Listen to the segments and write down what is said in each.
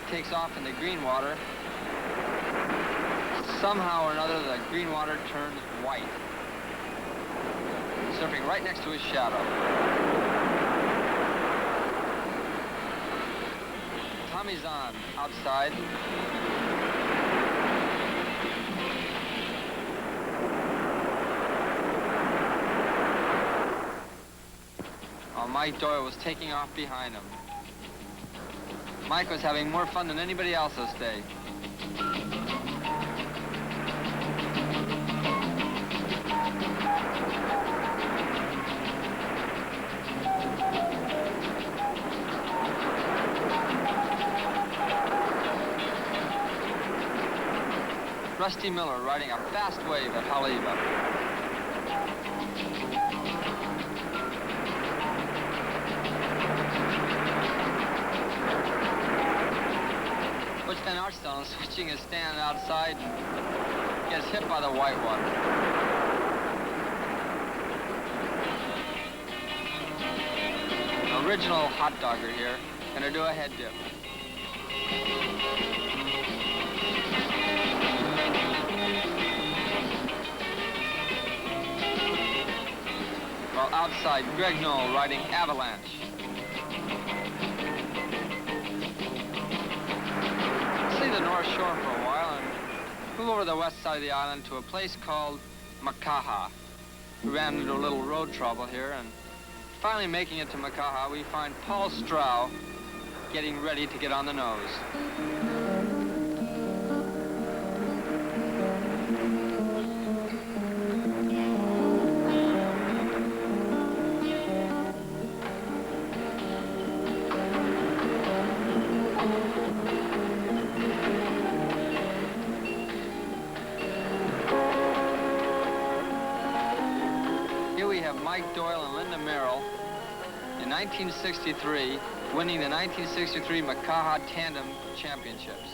takes off in the green water, somehow or another the green water turns white, surfing right next to his shadow. Tommy's on outside. While Mike Doyle was taking off behind him. Mike was having more fun than anybody else this day. Rusty Miller riding a fast wave at Haleiwa. Butch Van Aertstone switching his stand outside and gets hit by the whitewater. Original hot dogger here, gonna do a head dip. While outside, Greg Knoll riding Avalanche. See the North Shore for a while and move over the west side of the island to a place called Makaha. We ran into a little road trouble here, and finally making it to Makaha, we find Paul Strow getting ready to get on the nose. Mike Doyle and Linda Merrill in 1963, winning the 1963 Makaha Tandem Championships.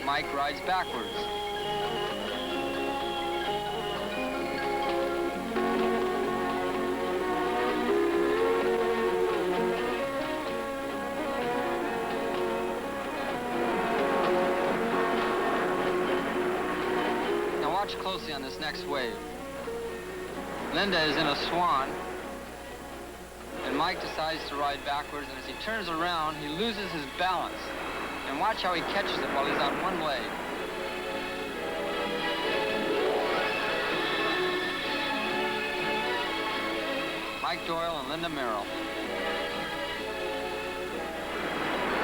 Mike rides backwards. Now watch closely on this next wave. Linda is in a swan, and Mike decides to ride backwards, and as he turns around, he loses his balance. And watch how he catches it while he's on one leg. Mike Doyle and Linda Merrill.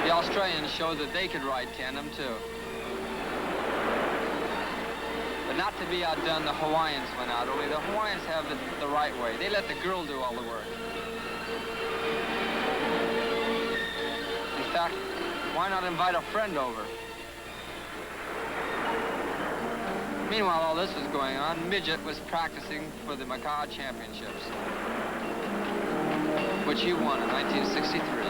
The Australians showed that they could ride tandem, too. But not to be outdone, the Hawaiians went out early. The Hawaiians have it the right way. They let the girl do all the work. In fact, why not invite a friend over? Meanwhile, all this was going on, Midget was practicing for the Makaha Championships, which he won in 1963.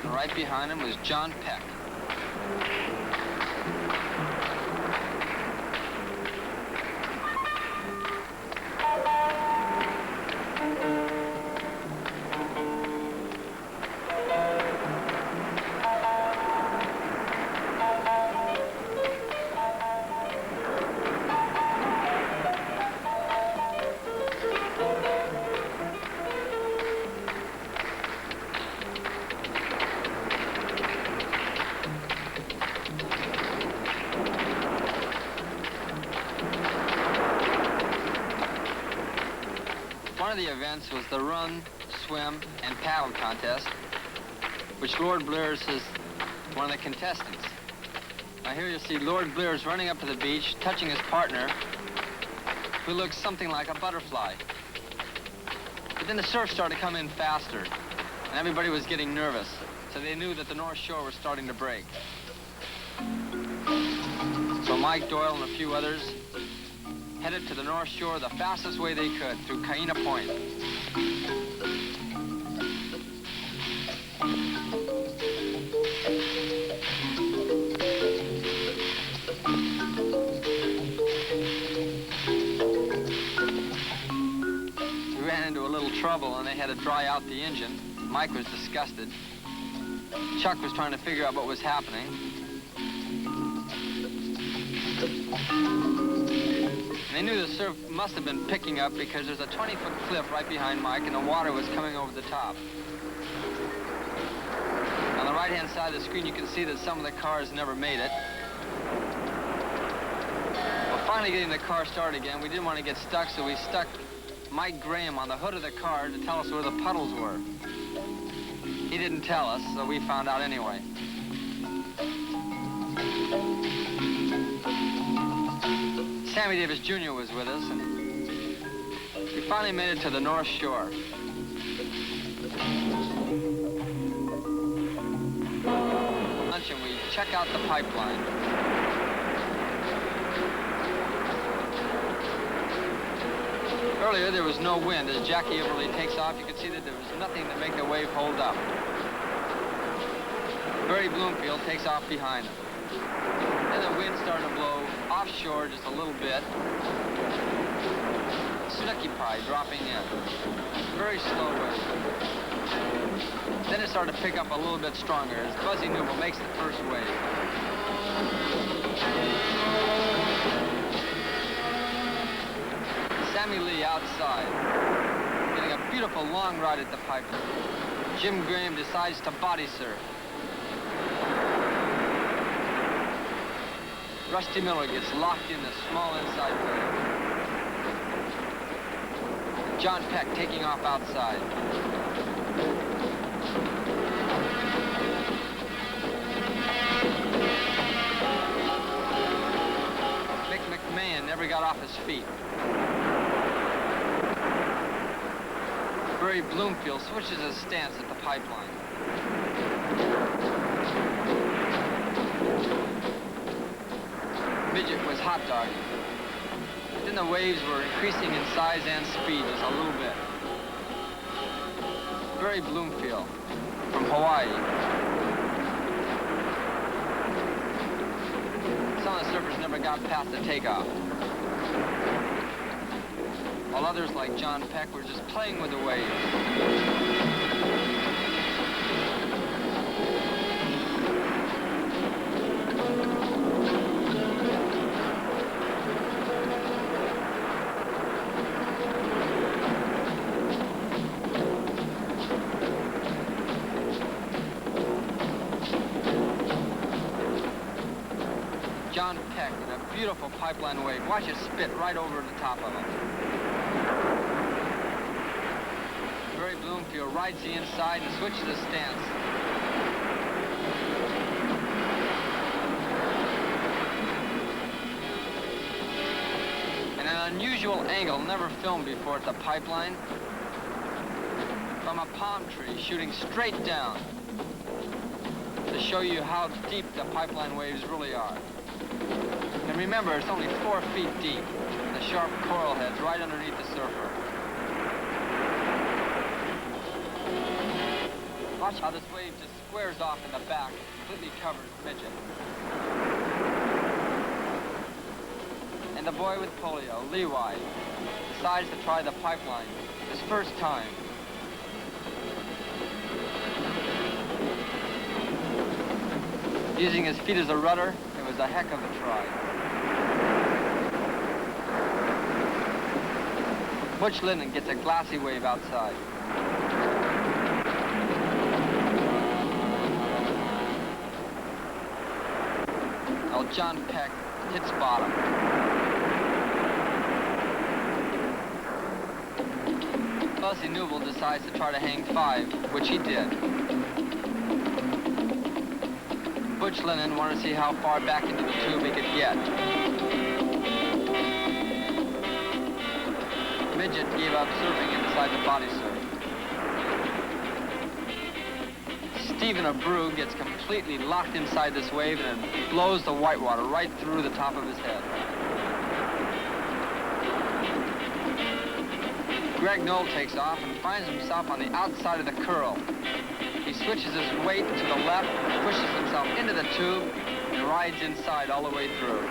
Right behind him was John Peck. One of the events was the run, swim, and paddle contest, which Lord Blears is one of the contestants. Now here you see Lord Blears running up to the beach, touching his partner, who looks something like a butterfly. But then the surf started to come in faster, and everybody was getting nervous, so they knew that the North Shore was starting to break. So Mike Doyle and a few others headed to the North Shore the fastest way they could, through Kaina Point. ran into a little trouble and they had to dry out the engine. Mike was disgusted. Chuck was trying to figure out what was happening. And they knew the surf must have been picking up because there's a 20-foot cliff right behind Mike and the water was coming over the top. On the right-hand side of the screen, you can see that some of the cars never made it. Well, finally getting the car started again, we didn't want to get stuck, so we stuck Mike Graham on the hood of the car to tell us where the puddles were. He didn't tell us, so we found out anyway. Sammy Davis Jr. was with us, and we finally made it to the North Shore. Lunch, and we check out the pipeline. Earlier, there was no wind. As Jackie Everly takes off, you can see that there was nothing to make the wave hold up. Barry Bloomfield takes off behind him. Then the wind started to blow offshore just a little bit. Snooky Pie dropping in. Very slow wave. Then it started to pick up a little bit stronger as Buzzy Newell makes the first wave. Sammy Lee outside, getting a beautiful long ride at the pipeline. Jim Graham decides to body surf. Rusty Miller gets locked in the small inside wave. John Peck taking off outside. Mick McMahon never got off his feet. Barry Bloomfield switches his stance at the pipeline. Midget was hot dogging. Then the waves were increasing in size and speed just a little bit. Barry Bloomfield from Hawaii. Some of the surfers never got past the takeoff, while others like John Peck were just playing with the waves. John Peck in a beautiful pipeline wave. Watch it spit right over the top of him. Barry Bloomfield rides the inside and switches his stance. And an unusual angle never filmed before at the pipeline. From a palm tree shooting straight down to show you how deep the pipeline waves really are. And remember, it's only 4 feet deep. The sharp coral heads right underneath the surfer. Watch how this wave just squares off in the back, completely covers Midget. And the boy with polio, Levi, decides to try the pipeline his first time. Using his feet as a rudder, it was a heck of a try. Butch Linden gets a glassy wave outside. Well, John Peck hits bottom. Buzzy Newell decides to try to hang 5, which he did. Butch Linden wanted to see how far back into the tube he could get. Midget gave up surfing inside the body surf. Stephen Abreu gets completely locked inside this wave and it blows the whitewater right through the top of his head. Greg Knoll takes off and finds himself on the outside of the curl. He switches his weight to the left, pushes himself into the tube, and rides inside all the way through.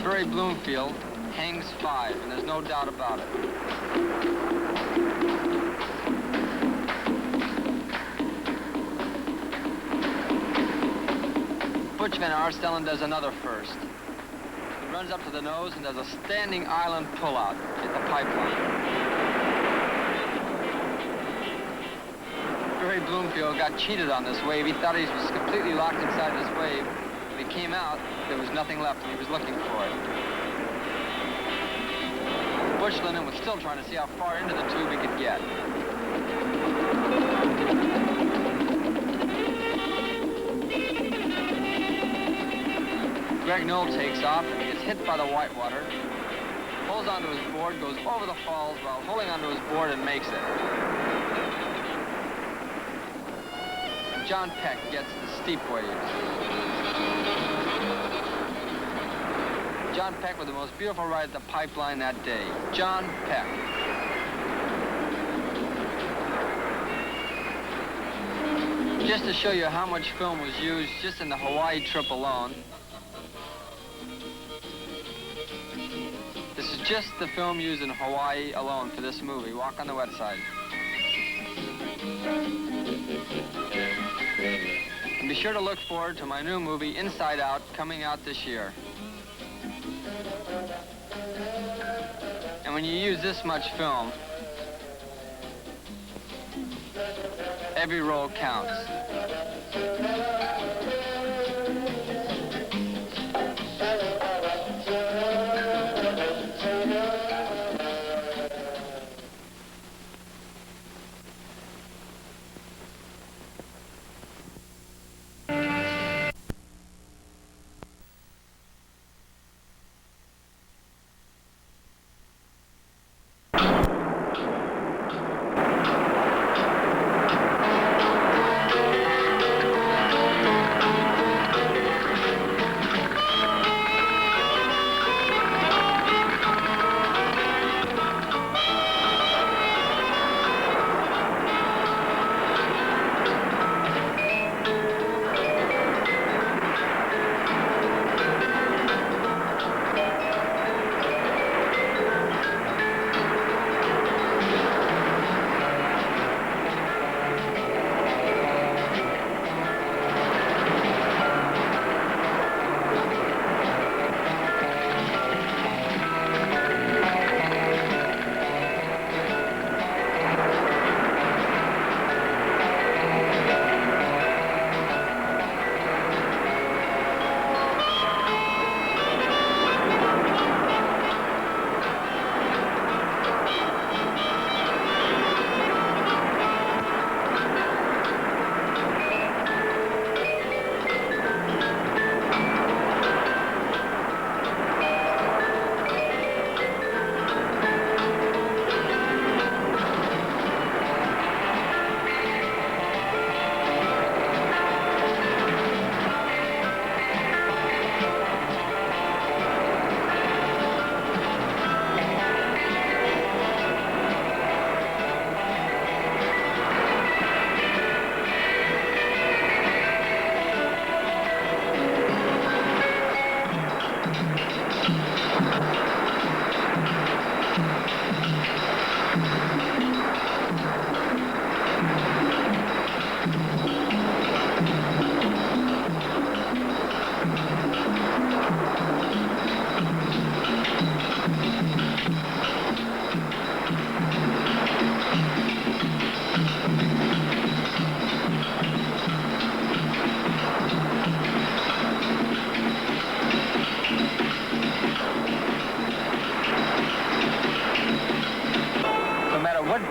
Barry Bloomfield hangs 5, and there's no doubt about it. Butch Van Arsdalen does another first. He runs up to the nose and does a standing island pullout at the pipeline. Barry Bloomfield got cheated on this wave. He thought he was completely locked inside this wave. When he came out, there was nothing left, and he was looking for it. Butch Linden was still trying to see how far into the tube he could get. Greg Knoll takes off and gets hit by the whitewater, pulls onto his board, goes over the falls while holding onto his board and makes it. John Peck gets the steep waves. John Peck with the most beautiful ride at the pipeline that day. John Peck. Just to show you how much film was used just in the Hawaii trip alone, this is just the film used in Hawaii alone for this movie, Walk on the Wet Side. And be sure to look forward to my new movie, Inside Out, coming out this year. And when you use this much film, every roll counts.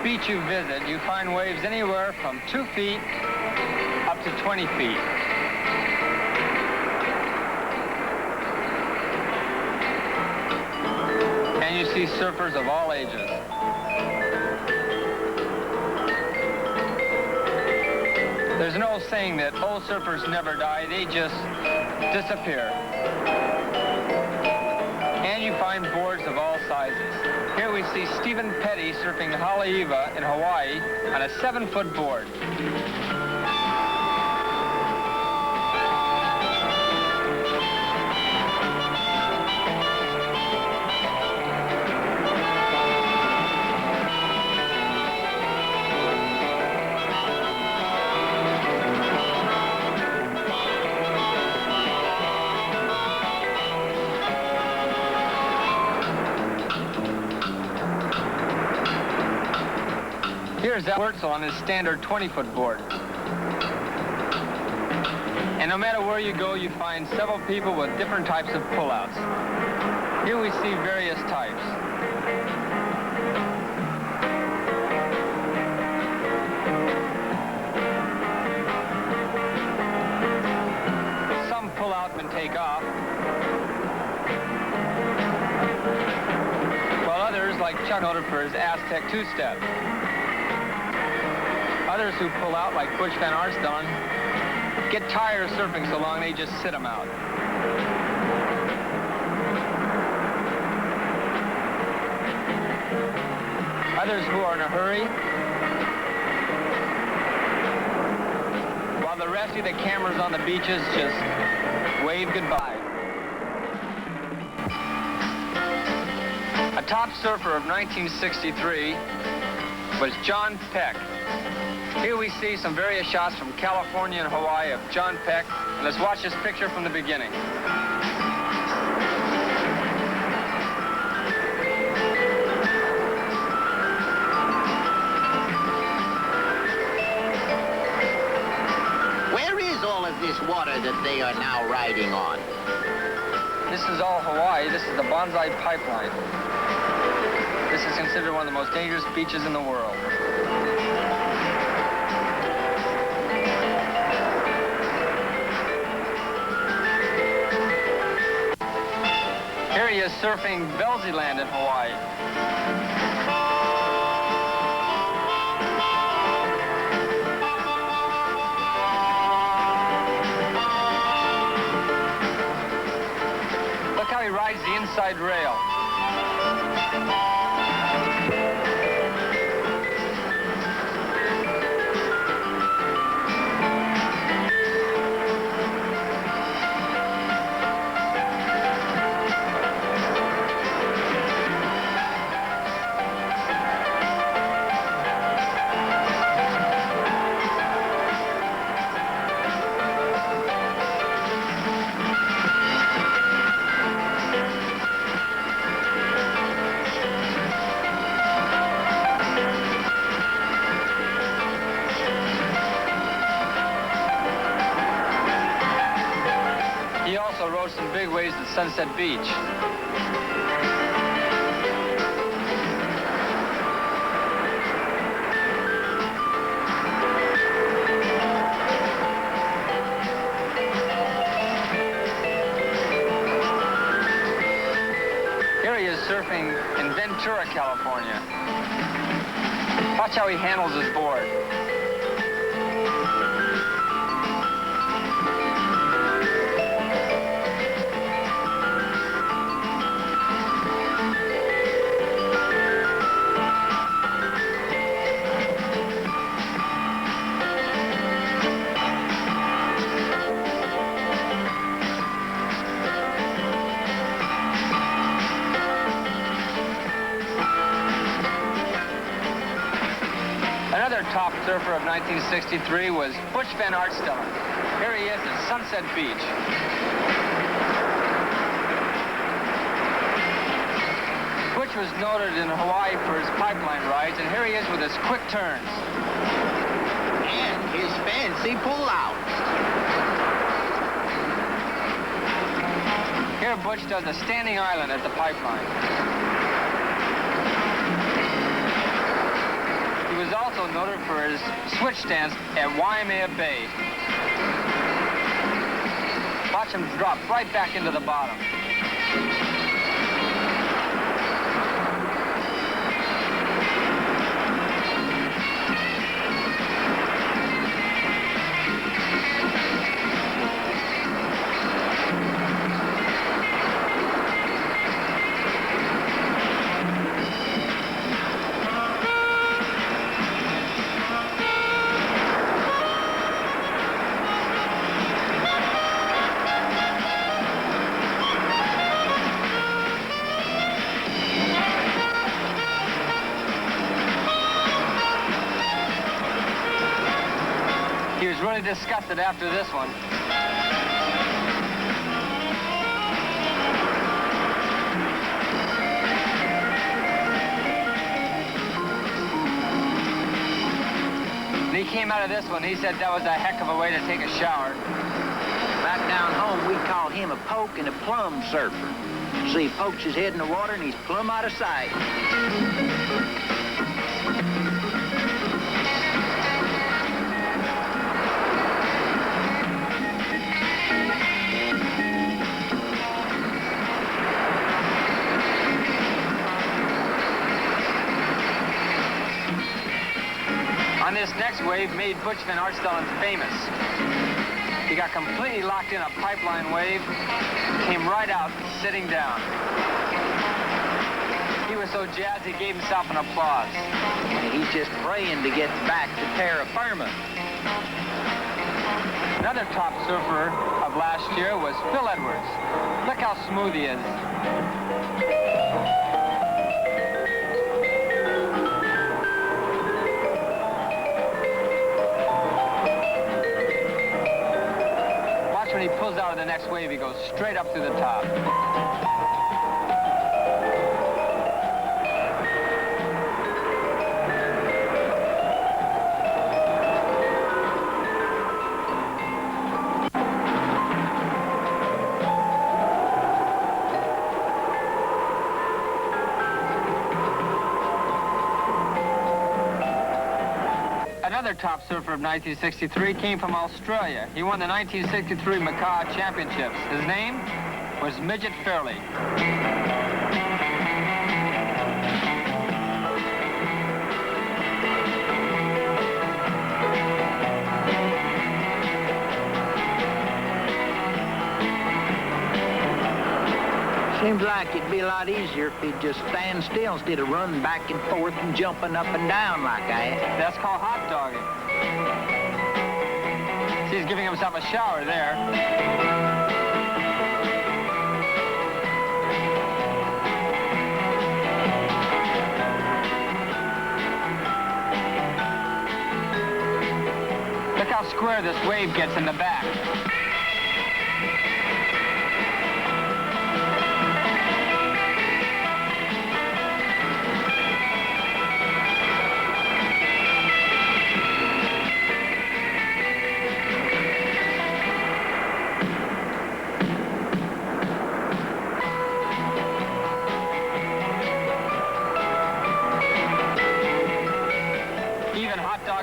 Beach you visit, you find waves anywhere from 2 feet up to 20 feet. And you see surfers of all ages. There's an old saying that old surfers never die, they just disappear. And you find boards of all sizes. Here we see Stephen Petty surfing Haleiwa in Hawaii on a 7-foot board. Here's Wurtzel on his standard 20-foot board. And no matter where you go, you find several people with different types of pullouts. Here we see various types. Some pull out and take off, while others, like Chuck, noted for his Aztec two-step. Others who pull out, like Butch Van Arsdalen, get tired of surfing so long they just sit them out. Others who are in a hurry, while the rest of the cameras on the beaches just wave goodbye. A top surfer of 1963 was John Peck. Here we see some various shots from California and Hawaii of John Peck. And let's watch this picture from the beginning. Where is all of this water that they are now riding on? This is all Hawaii. This is the Bonsai Pipeline. This is considered one of the most dangerous beaches in the world. Here he is surfing Velziland in Hawaii. Look how he rides the inside rail. He also rode some big waves at Sunset Beach. Here he is surfing in Ventura, California. Watch how he handles his board. Another top surfer of 1963 was Butch Van Arsdalen. Here he is at Sunset Beach. Butch was noted in Hawaii for his pipeline rides, and here he is with his quick turns. And his fancy pullouts. Here Butch does a standing island at the pipeline. He was also noted for his switch stance at Waimea Bay. Watch him drop right back into the bottom. He was really disgusted after this one. came out of this one, he said that was a heck of a way to take a shower. Back down home, we called him a poke and a plumb surfer. So he pokes his head in the water and he's plumb out of sight. On this next wave made Butch Van Arsdalen famous. He got completely locked in a pipeline wave, came right out sitting down. He was so jazzed he gave himself an applause. He's just praying to get back to terra firma. Another top surfer of last year was Phil Edwards. Look how smooth he is. When he pulls out of the next wave, he goes straight up to the top. Another top surfer of 1963 came from Australia. He won the 1963 Macau Championships. His name was Midget Fairley. Seems like it'd be a lot easier if he'd just stand still instead of running back and forth and jumping up and down like I am. That's called hot dogging. See, he's giving himself a shower there. Look how square this wave gets in the back.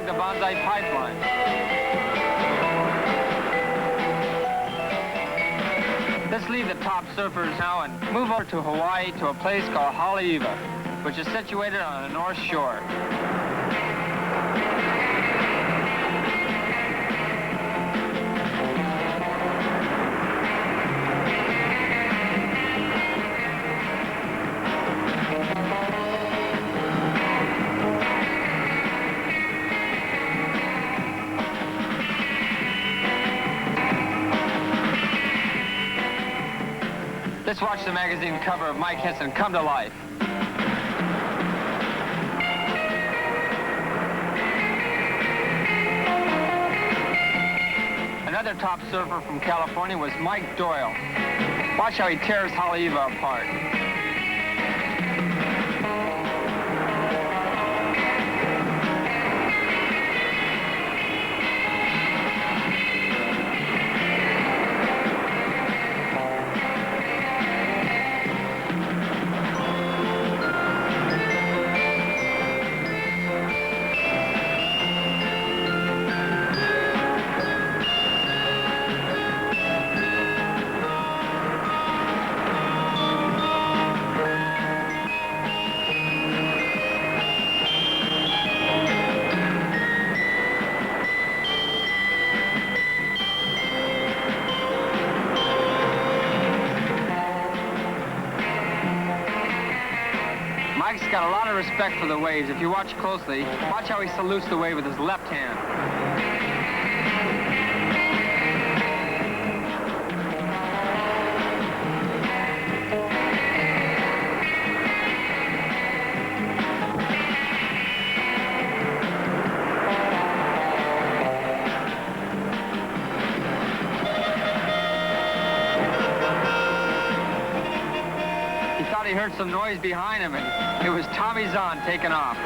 The bonsai pipeline. Let's leave the top surfers now and move over to Hawaii to a place called Haleiwa, which is situated on the North Shore. Let's watch the magazine cover of Mike Henson come to life. Another top surfer from California was Mike Doyle. Watch how he tears Haleiwa apart. Mike's got a lot of respect for the waves. If you watch closely, watch how he salutes the wave with his left hand. He heard some noise behind him, and it was Tommy Zahn taking off.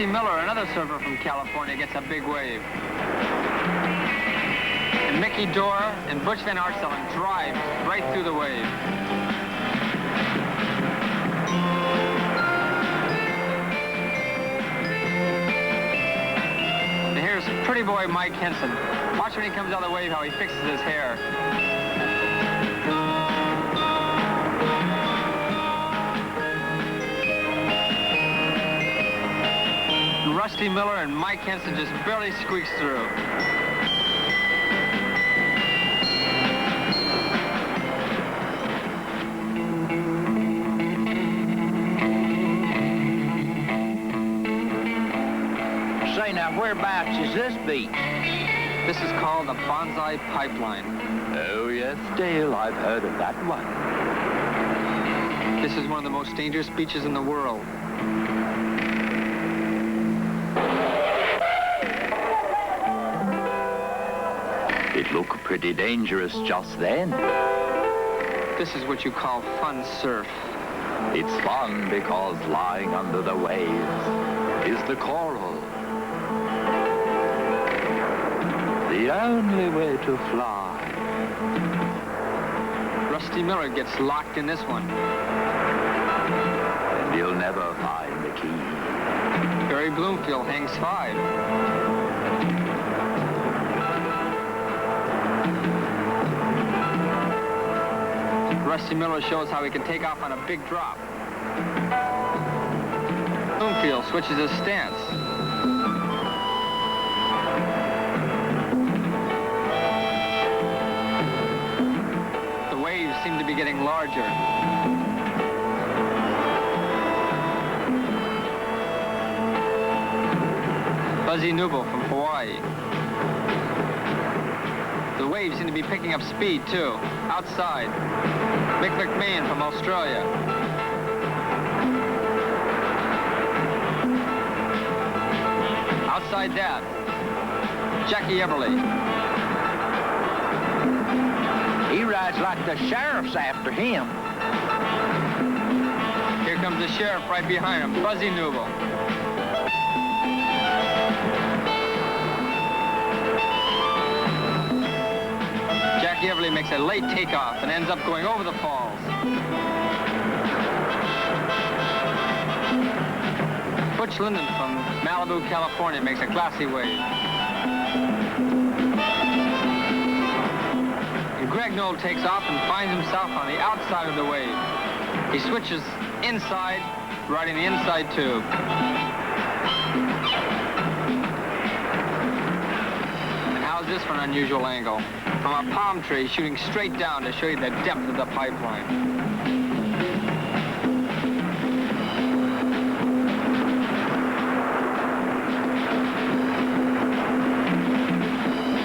Rusty Miller, another surfer from California, gets a big wave. And Mickey Dorr and Butch Van Arsdalen drive right through the wave. And here's pretty boy Mike Henson. Watch when he comes out of the wave how he fixes his hair. Rusty Miller and Mike Henson just barely squeaks through. Say, now, whereabouts is this beach? This is called the Bonsai Pipeline. Oh, yes, Dale, I've heard of that one. This is one of the most dangerous beaches in the world. It looked pretty dangerous just then. This is what you call fun surf. It's fun because lying under the waves is the coral. The only way to fly. Rusty Miller gets locked in this one. And you'll never find the key. Barry Bloomfield hangs 5. Rusty Miller shows how he can take off on a big drop. Bloomfield switches his stance. The waves seem to be getting larger. Buzzy Newble from Hawaii. The waves seem to be picking up speed, too. Outside. Mick McMahon from Australia. Outside that, Jackie Everly. He rides like the sheriff's after him. Here comes the sheriff right behind him, Buzzy Newble. Jackie Everly makes a late takeoff and ends up going over the falls. Butch Linden from Malibu, California makes a classy wave. And Greg Knoll takes off and finds himself on the outside of the wave. He switches inside, riding the inside tube. And how's this for an unusual angle? From a palm tree shooting straight down to show you the depth of the pipeline.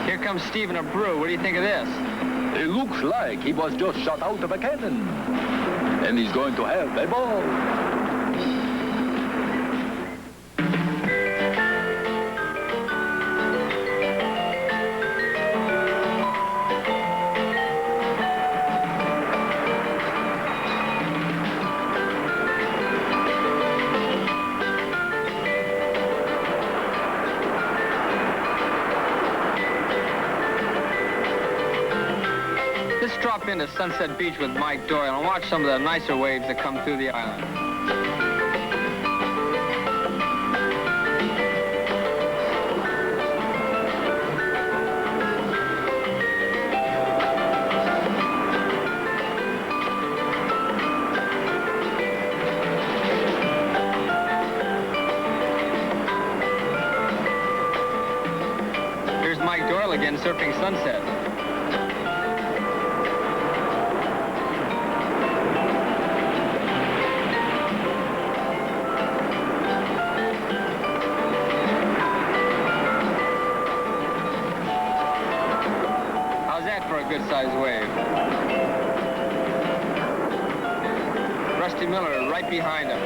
Here comes Stephen Abreu. What do you think of this? It looks like he was just shot out of a cannon. And he's going to have a ball. Into Sunset Beach with Mike Doyle and watch some of the nicer waves that come through the island. Here's Mike Doyle again surfing Sunset. Good-sized wave. Rusty Miller right behind him.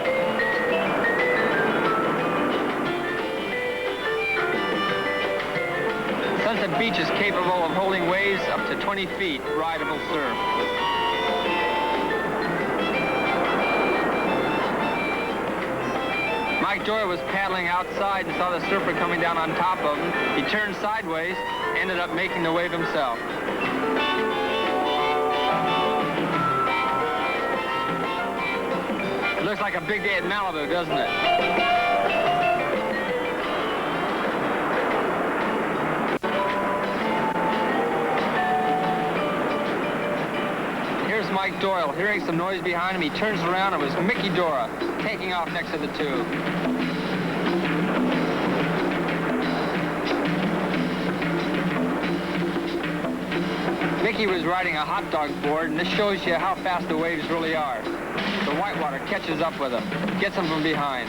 Sunset Beach is capable of holding waves up to 20 feet, rideable surf. Mike Doyle was paddling outside and saw the surfer coming down on top of him. He turned sideways, ended up making the wave himself. It looks like a big day at Malibu, doesn't it? Here's Mike Doyle. Hearing some noise behind him, he turns around. It was Mickey Dora taking off next to the tube. Mickey was riding a hot dog board, and this shows you how fast the waves really are. The whitewater catches up with him, gets him from behind.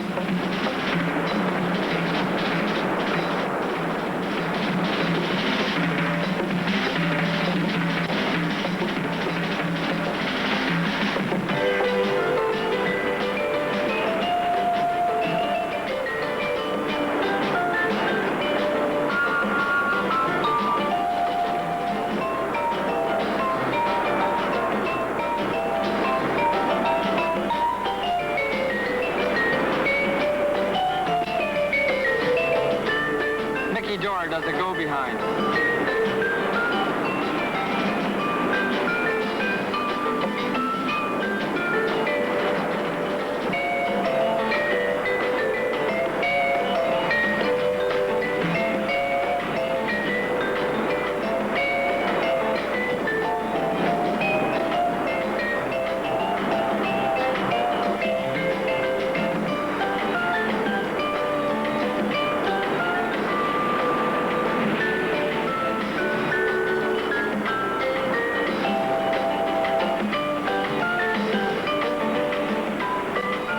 Does it go behind?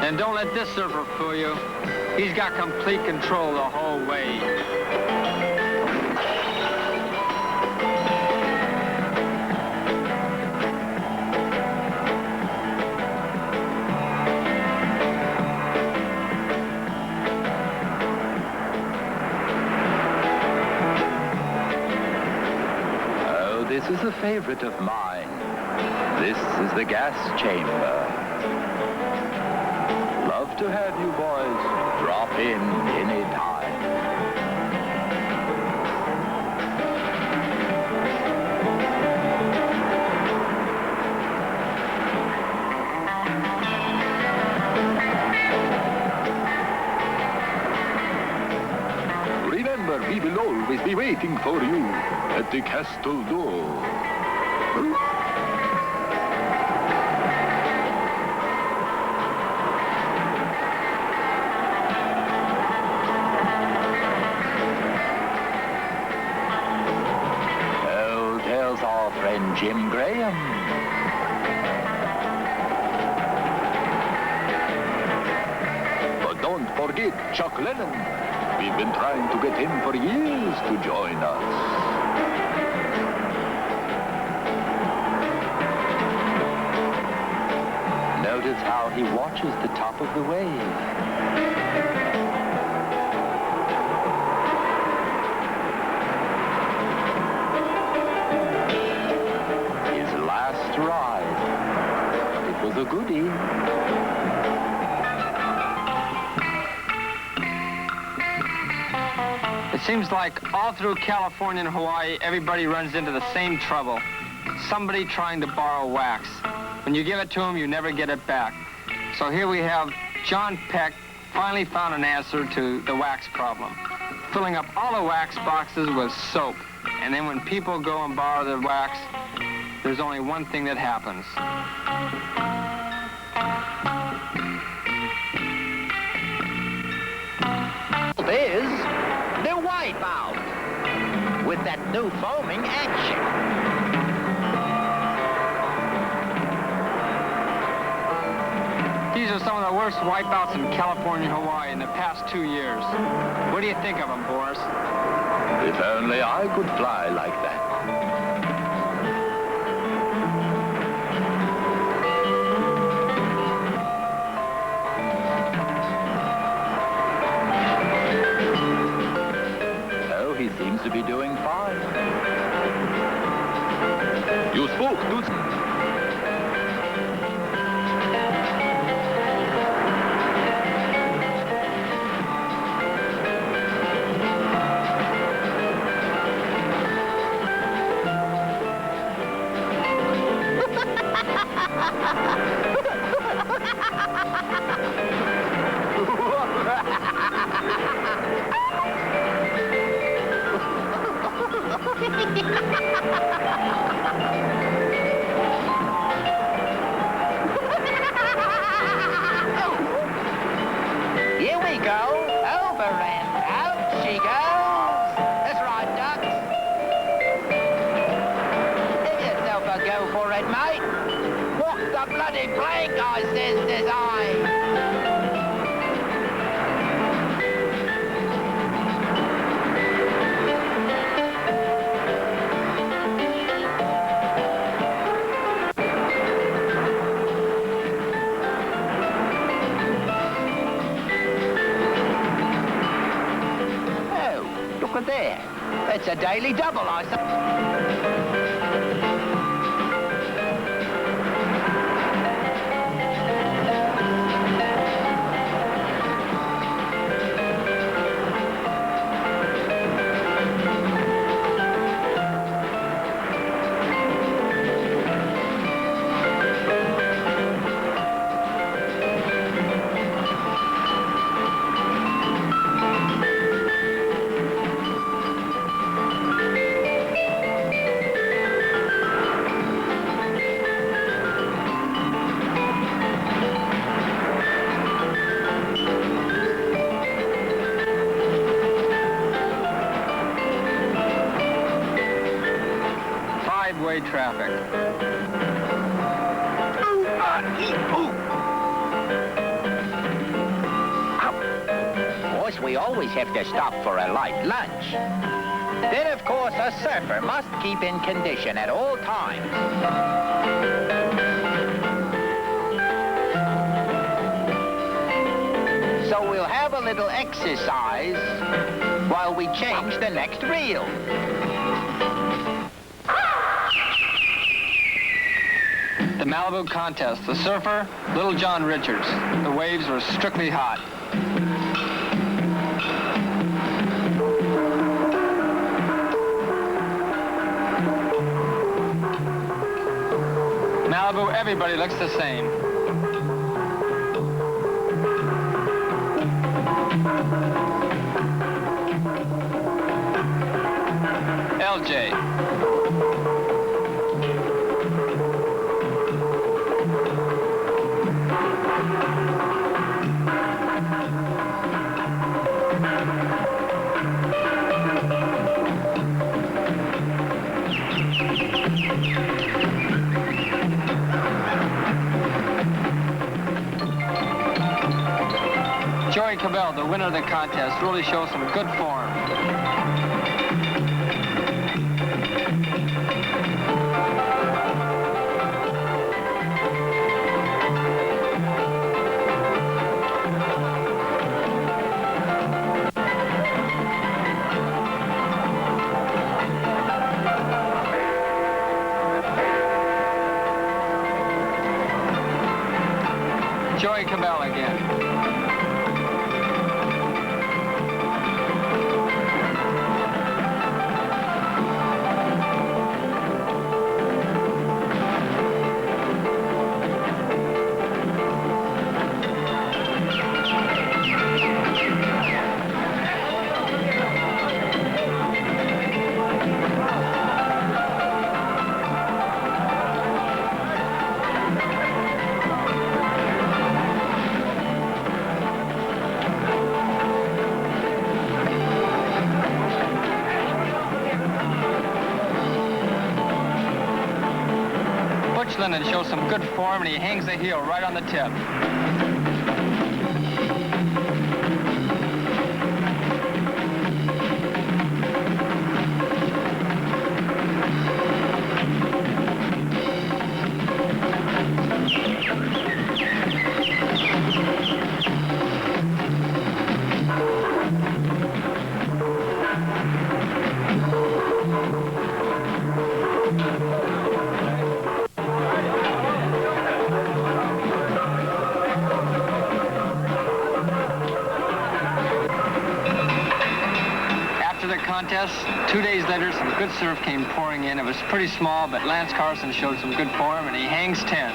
And don't let this surfer fool you. He's got complete control the whole way. Oh, this is a favorite of mine. This is the gas chamber. Love to have you boys drop in any time. Remember, we will always be waiting for you at the castle door. Our friend Jim Graham. But don't forget Chuck Lennon. We've been trying to get him for years to join us. Notice how he watches the top of the wave. Ride. It was a goodie. It seems like all through California and Hawaii, everybody runs into the same trouble. Somebody trying to borrow wax. When you give it to them, you never get it back. So here we have John Peck finally found an answer to the wax problem. Filling up all the wax boxes with soap. And then when people go and borrow their wax, there's only one thing that happens. Is the wipeout with that new foaming action. These are some of the worst wipeouts in California and Hawaii in the past 2 years. What do you think of them, Boris? If only I could fly like that. He seems to be doing fine. You spoke, dude. Here we go. Over and out she goes. That's right, ducks. Give yourself a go for it, mate. Walk the bloody plank, I says I. Look at there. It's a daily double, I suppose. Five-way traffic. Of course, we always have to stop for a light lunch. Then, of course, a surfer must keep in condition at all times. So we'll have a little exercise while we change the next reel. The Malibu contest. The surfer, Little John Richards. The waves were strictly hot. Malibu, everybody looks the same. LJ. Joey Cabell, the winner of the contest, really shows some good form. Joey Cabell again. And shows some good form, and he hangs the heel right on the tip. Contest. 2 days later, some good surf came pouring in. It was pretty small, but Lance Carson showed some good form, and he hangs 10.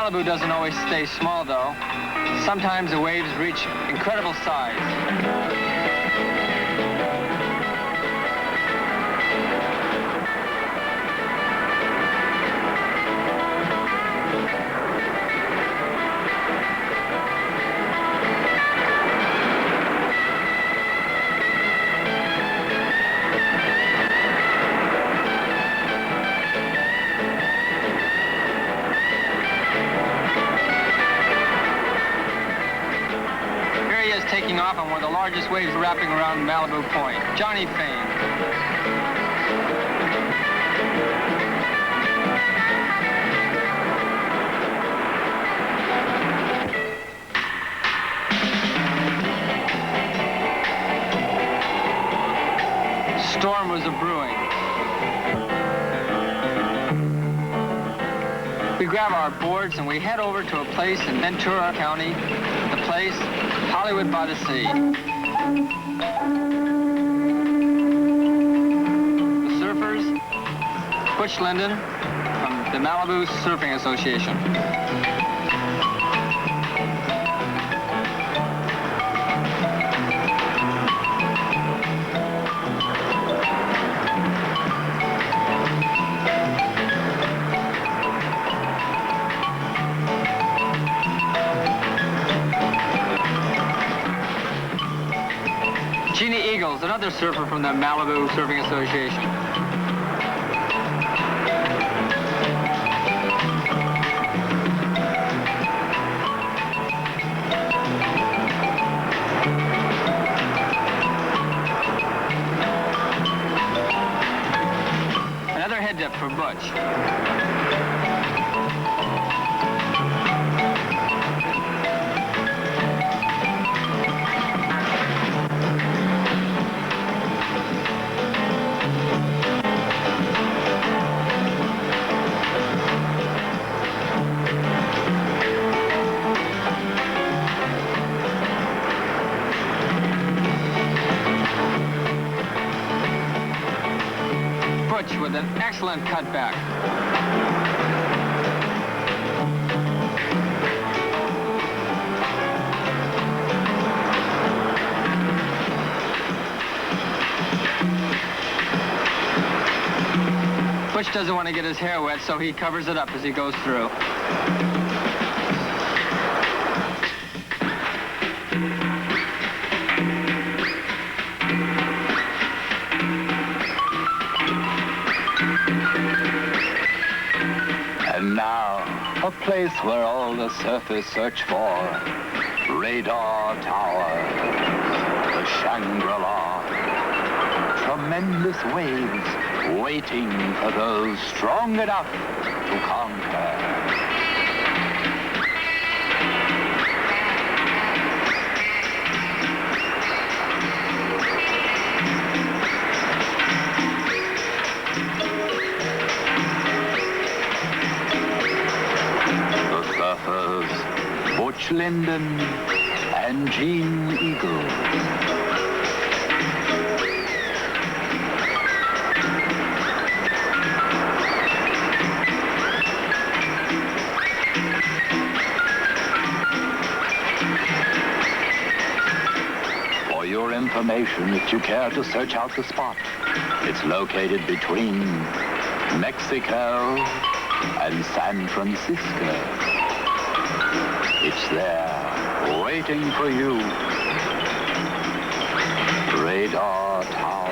Malibu doesn't always stay small, though. Sometimes the waves reach incredible size. Taking off on one of the largest waves wrapping around Malibu Point. Johnny Fane. Storm was a-brewing. We grab our boards and we head over to a place in Ventura County. The place, Hollywood by the Sea. The surfers, Butch Linden from the Malibu Surfing Association. Another surfer from the Malibu Surfing Association. Another head dip for Butch. With an excellent cutback. Butch doesn't want to get his hair wet, so he covers it up as he goes through. And now, a place where all the surfers search for. Radar Tower, the Shangri-La. Tremendous waves waiting for those strong enough to conquer. Butch Linden and Gene Eagle. For your information, if you care to search out the spot, it's located between Mexico and San Francisco. It's there, waiting for you. Radar Tower.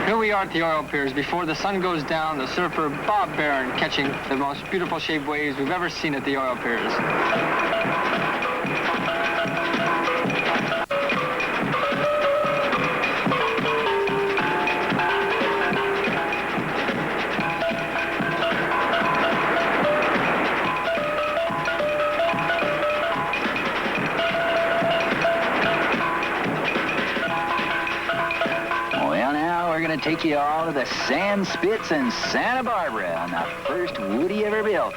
Here we are at the oil piers. Before the sun goes down, the surfer Bob Barron catching the most beautiful shaped waves we've ever seen at the oil piers. gonna take you all to the sand spits in Santa Barbara on the first Woody ever built.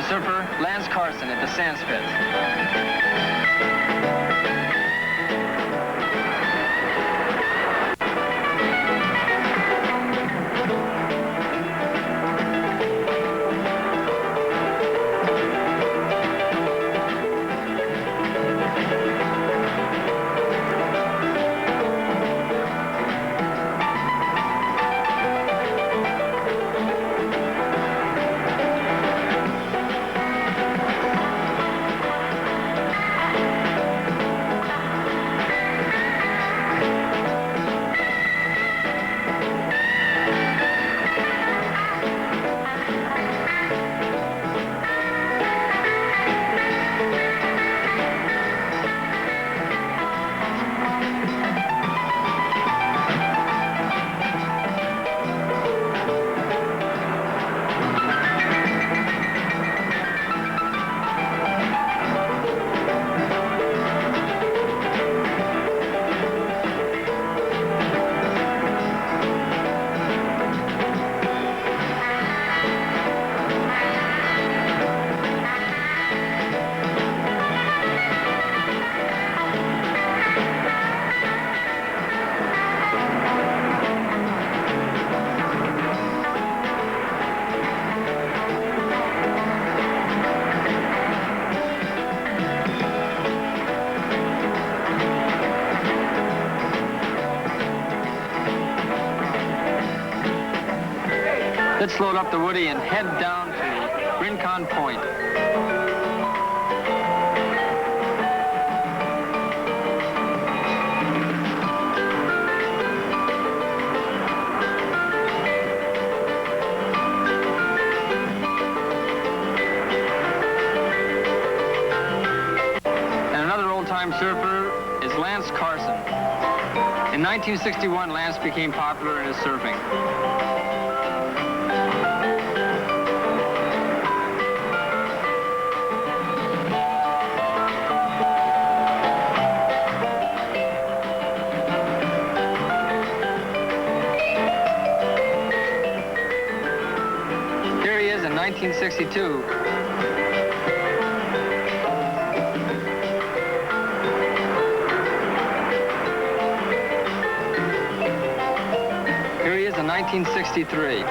Surfer Lance Carson at the sand spit. Let's load up the Woody and head down to Rincon Point. And another old-time surfer is Lance Carson. In 1961, Lance became popular in his surfing. Here he is in 1962. Here he is in 1963.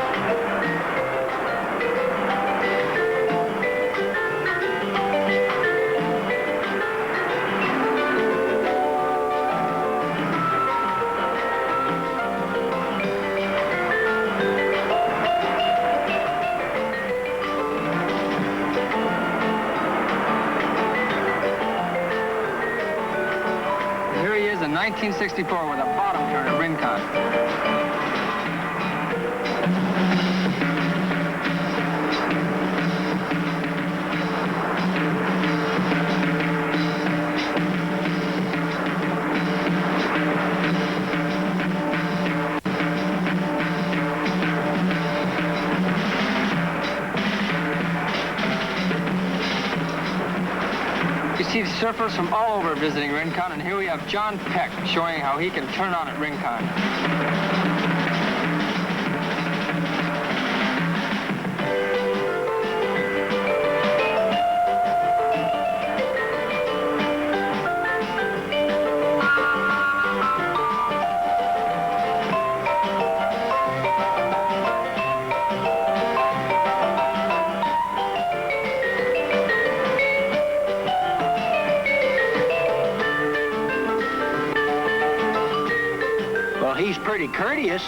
Here he is in 1964 with a bottom turn at Rincon. You see surfers from all over visiting Rincon, and here we have John Peck showing how he can turn on at Rincon. Well, he's pretty courteous.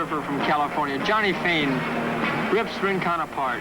surfer from California, Johnny Fain, rips Rincon apart.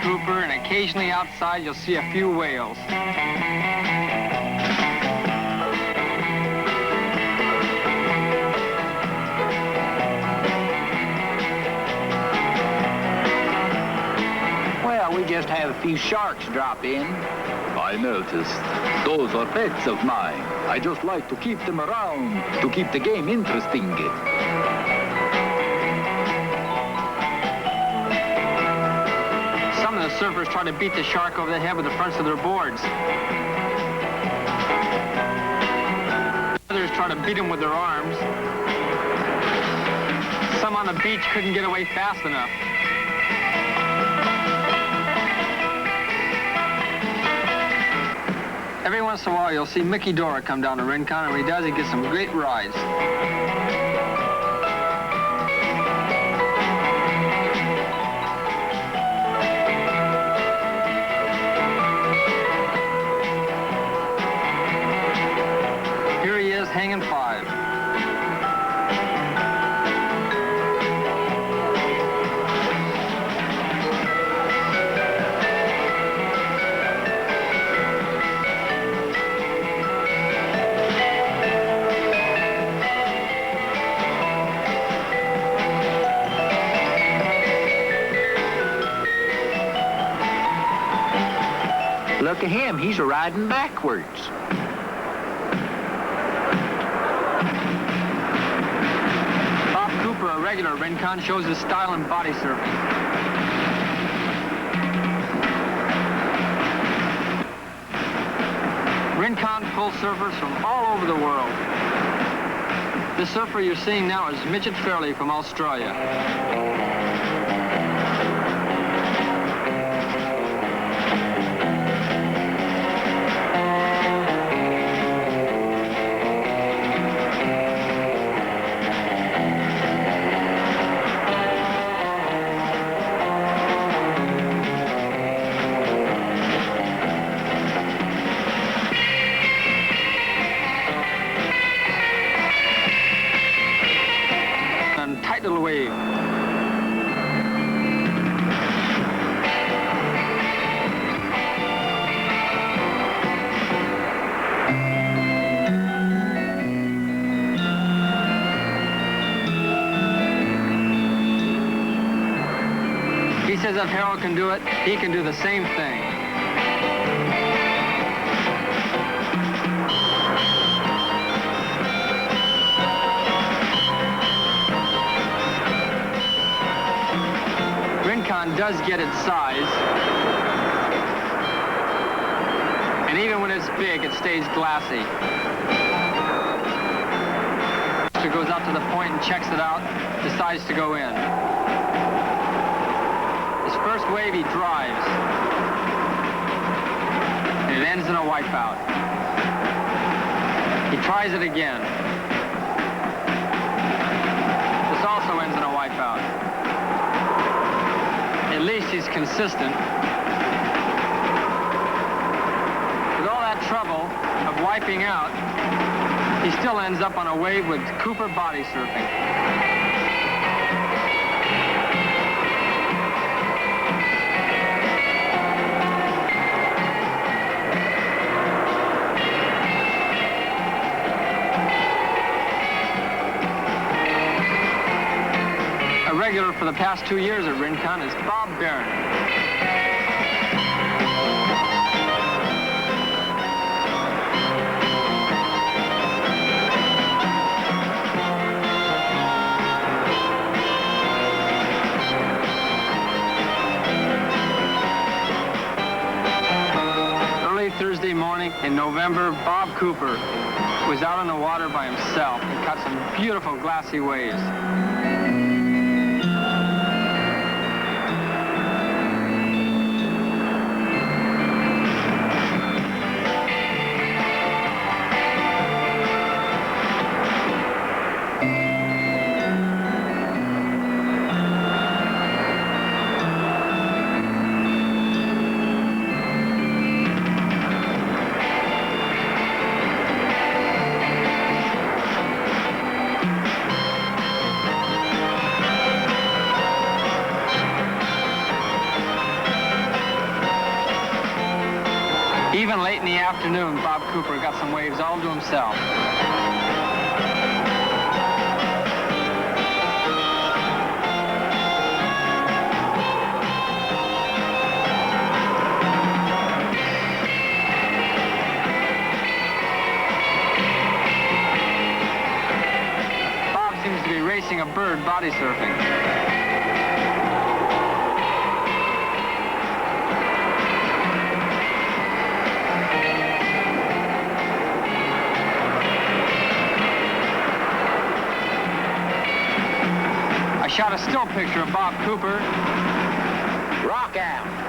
Cooper, and occasionally outside you'll see a few whales. Well, we just have a few sharks drop in. I noticed. Those are pets of mine. I just like to keep them around, to keep the game interesting. Some of the surfers try to beat the shark over the head with the fronts of their boards. Others try to beat him with their arms. Some on the beach couldn't get away fast enough. Every once in a while, you'll see Mickey Dora come down to Rincon, and when he does, he gets some great rides. Here he is, hanging 5. Look at him, he's riding backwards. Bob Cooper, a regular at Rincon, shows his style in body surfing. Rincon pulls surfers from all over the world. The surfer you're seeing now is Midget Fairley from Australia. Tight little wave. He says if Harold can do it, he can do the same thing. Rincon does get its size, and even when it's big, it stays glassy. He goes out to the point and checks it out, decides to go in. His first wave he drives, and it ends in a wipeout. He tries it again. This also ends in a wipeout. At least he's consistent. With all that trouble of wiping out, he still ends up on a wave with Cooper body surfing. A regular for the past 2 years at Rincon is Bob Barron. morning in November, Bob Cooper was out on the water by himself and caught some beautiful glassy waves. Even late in the afternoon, Bob Cooper got some waves all to himself. Bob seems to be racing a bird body surfing. I shot a still picture of Bob Cooper. Rock out.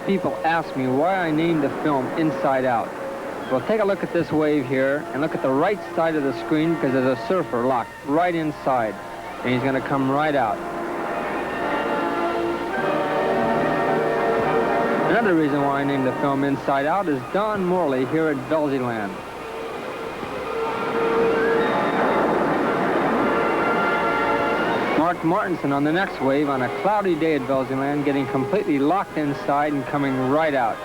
People ask me why I named the film Inside Out. Well, take a look at this wave here and look at the right side of the screen because there's a surfer locked right inside and he's going to come right out. Another reason why I named the film Inside Out is Don Morley here at Velzyland. Mark Martinson on the next wave on a cloudy day at Velzyland, getting completely locked inside and coming right out.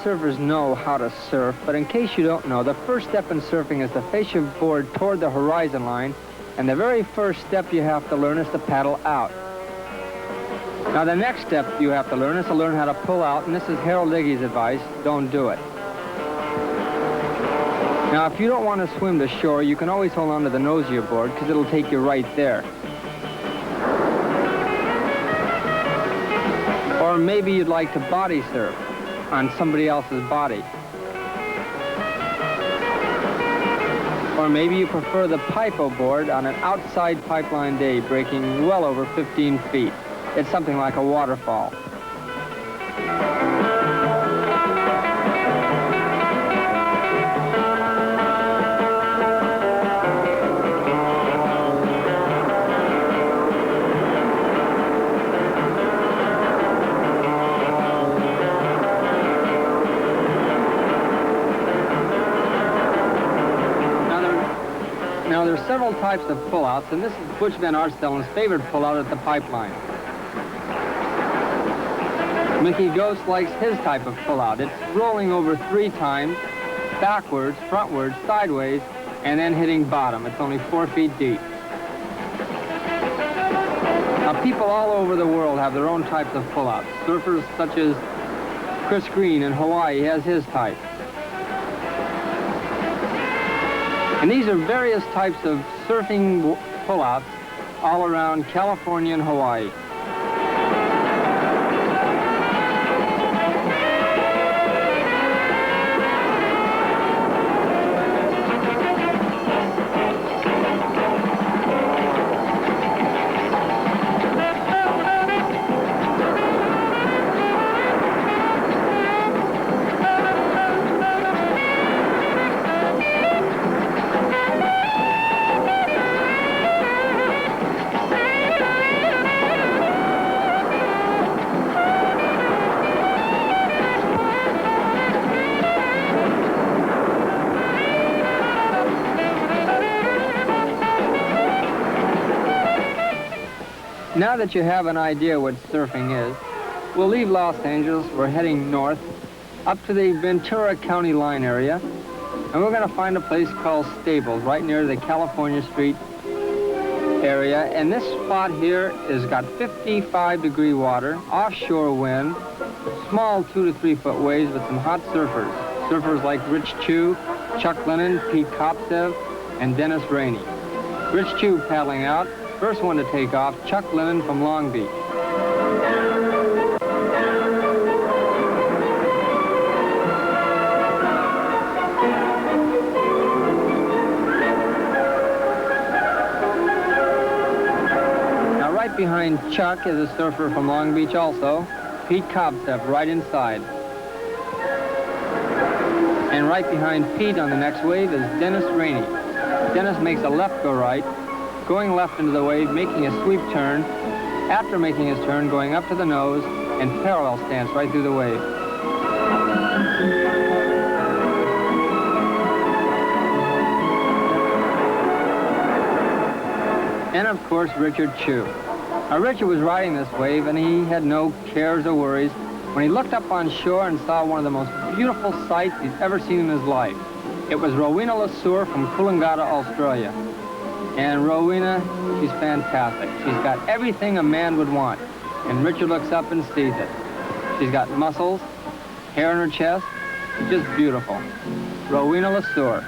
surfers know how to surf, but in case you don't know, the first step in surfing is to face your board toward the horizon line, and the very first step you have to learn is to paddle out. Now, the next step you have to learn is to learn how to pull out, and this is Harold Iggy's advice: don't do it. Now, if you don't want to swim to shore, you can always hold on to the nose of your board, because it'll take you right there. Or maybe you'd like to body surf on somebody else's body. Or maybe you prefer the Pipo board on an outside pipeline day, breaking well over 15 feet. It's something like a waterfall. Now, there's several types of pullouts, and this is Butch Van Aartstellen's favorite pullout at the pipeline. Mickey Ghost likes his type of pullout. It's rolling over 3 times, backwards, frontwards, sideways, and then hitting bottom. It's only 4 feet deep. Now, people all over the world have their own types of pullouts. Surfers such as Chris Green in Hawaii has his type. And these are various types of surfing pullouts all around California and Hawaii. Now that you have an idea what surfing is, we'll leave Los Angeles. We're heading north up to the Ventura County line area, and we're going to find a place called Stables right near the California Street area. And this spot here has got 55-degree water, offshore wind, small 2 to 3 foot waves with some hot surfers. Surfers like Rich Chu, Chuck Lennon, Pete Kopsev, and Dennis Rainey. Rich Chu paddling out. First one to take off, Chuck Lennon from Long Beach. Now, right behind Chuck is a surfer from Long Beach also, Pete Kopsev, right inside. And right behind Pete on the next wave is Dennis Rainey. Dennis makes a left go right, going left into the wave, making a sweep turn. After making his turn, going up to the nose and parallel stance right through the wave. And of course, Richard Chu. Now, Richard was riding this wave, and he had no cares or worries when he looked up on shore and saw one of the most beautiful sights he's ever seen in his life. It was Rowena LeSueur from Coolangatta, Australia. And Rowena, she's fantastic. She's got everything a man would want. And Richard looks up and sees it. She's got muscles, hair on her chest, just beautiful. Rowena LeSueur.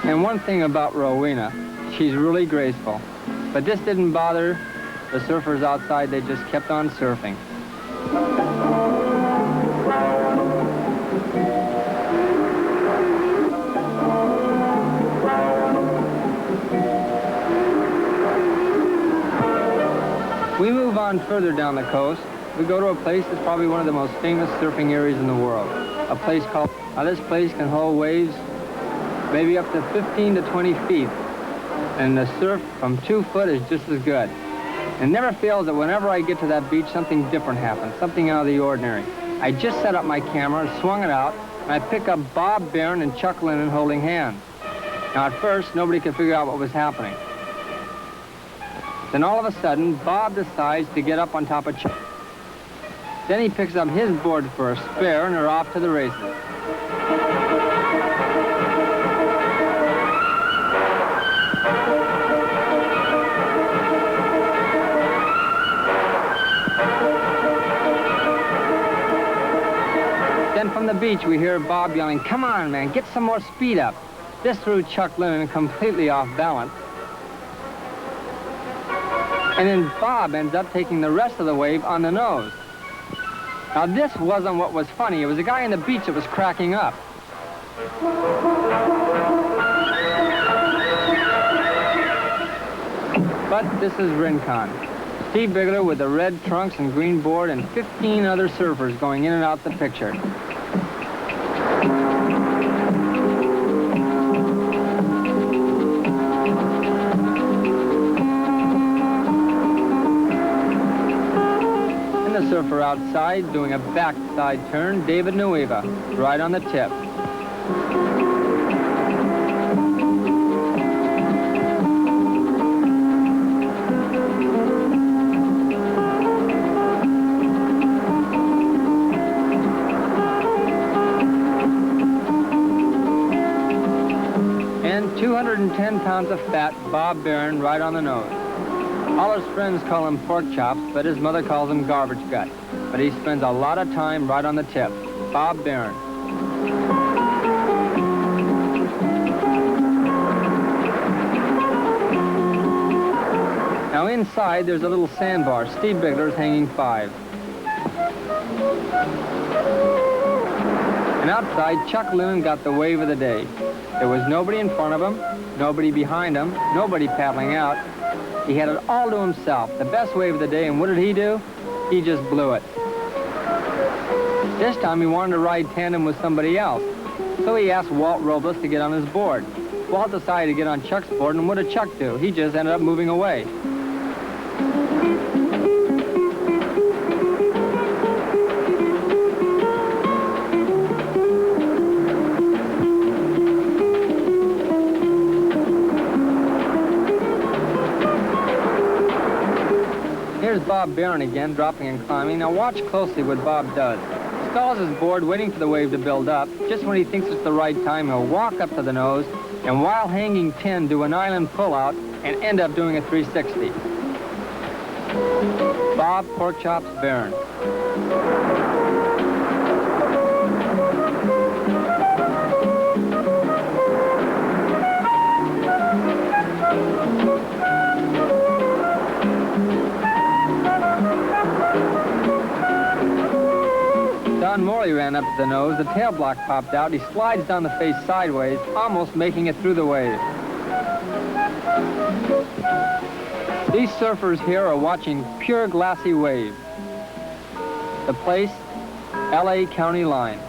And one thing about Rowena, she's really graceful. But this didn't bother the surfers outside. They just kept on surfing. We move on further down the coast. We go to a place that's probably one of the most famous surfing areas in the world. A place called, this place can hold waves maybe up to 15 to 20 feet. And the surf from 2 foot is just as good. It never fails that whenever I get to that beach, something different happens, something out of the ordinary. I just set up my camera, swung it out, and I pick up Bob Barron and Chuck Lennon holding hands. Now, at first, nobody could figure out what was happening. Then all of a sudden, Bob decides to get up on top of Chuck. Then he picks up his board for a spare, and they're off to the races. Then from the beach, we hear Bob yelling, "Come on, man, get some more speed up." This threw Chuck Lennon completely off balance. And then Bob ends up taking the rest of the wave on the nose. Now, this wasn't what was funny. It was the guy on the beach that was cracking up. But this is Rincon. Steve Bigler with the red trunks and green board and 15 other surfers going in and out the picture. Surfer outside doing a backside turn, David Nueva, right on the tip. And 210 pounds of fat, Bob Barron, right on the nose. All his friends call him pork chops, but his mother calls him garbage gut. But he spends a lot of time right on the tip. Bob Barron. Now inside, there's a little sandbar. Steve Bigler's hanging 5. And outside, Chuck Lennon got the wave of the day. There was nobody in front of him, nobody behind him, nobody paddling out. He had it all to himself, the best wave of the day, and what did he do? He just blew it. This time he wanted to ride tandem with somebody else, so he asked Walt Robles to get on his board. Walt decided to get on Chuck's board, and what did Chuck do? He just ended up moving away. Here's Bob Barron again, dropping and climbing. Now watch closely what Bob does. He stalls his board, waiting for the wave to build up. Just when he thinks it's the right time, he'll walk up to the nose, and while hanging 10, do an island pull-out, and end up doing a 360. Bob Pork Chops Barron. Don Morley ran up to the nose, the tail block popped out, he slides down the face sideways, almost making it through the wave. These surfers here are watching pure glassy wave. The place, LA County line.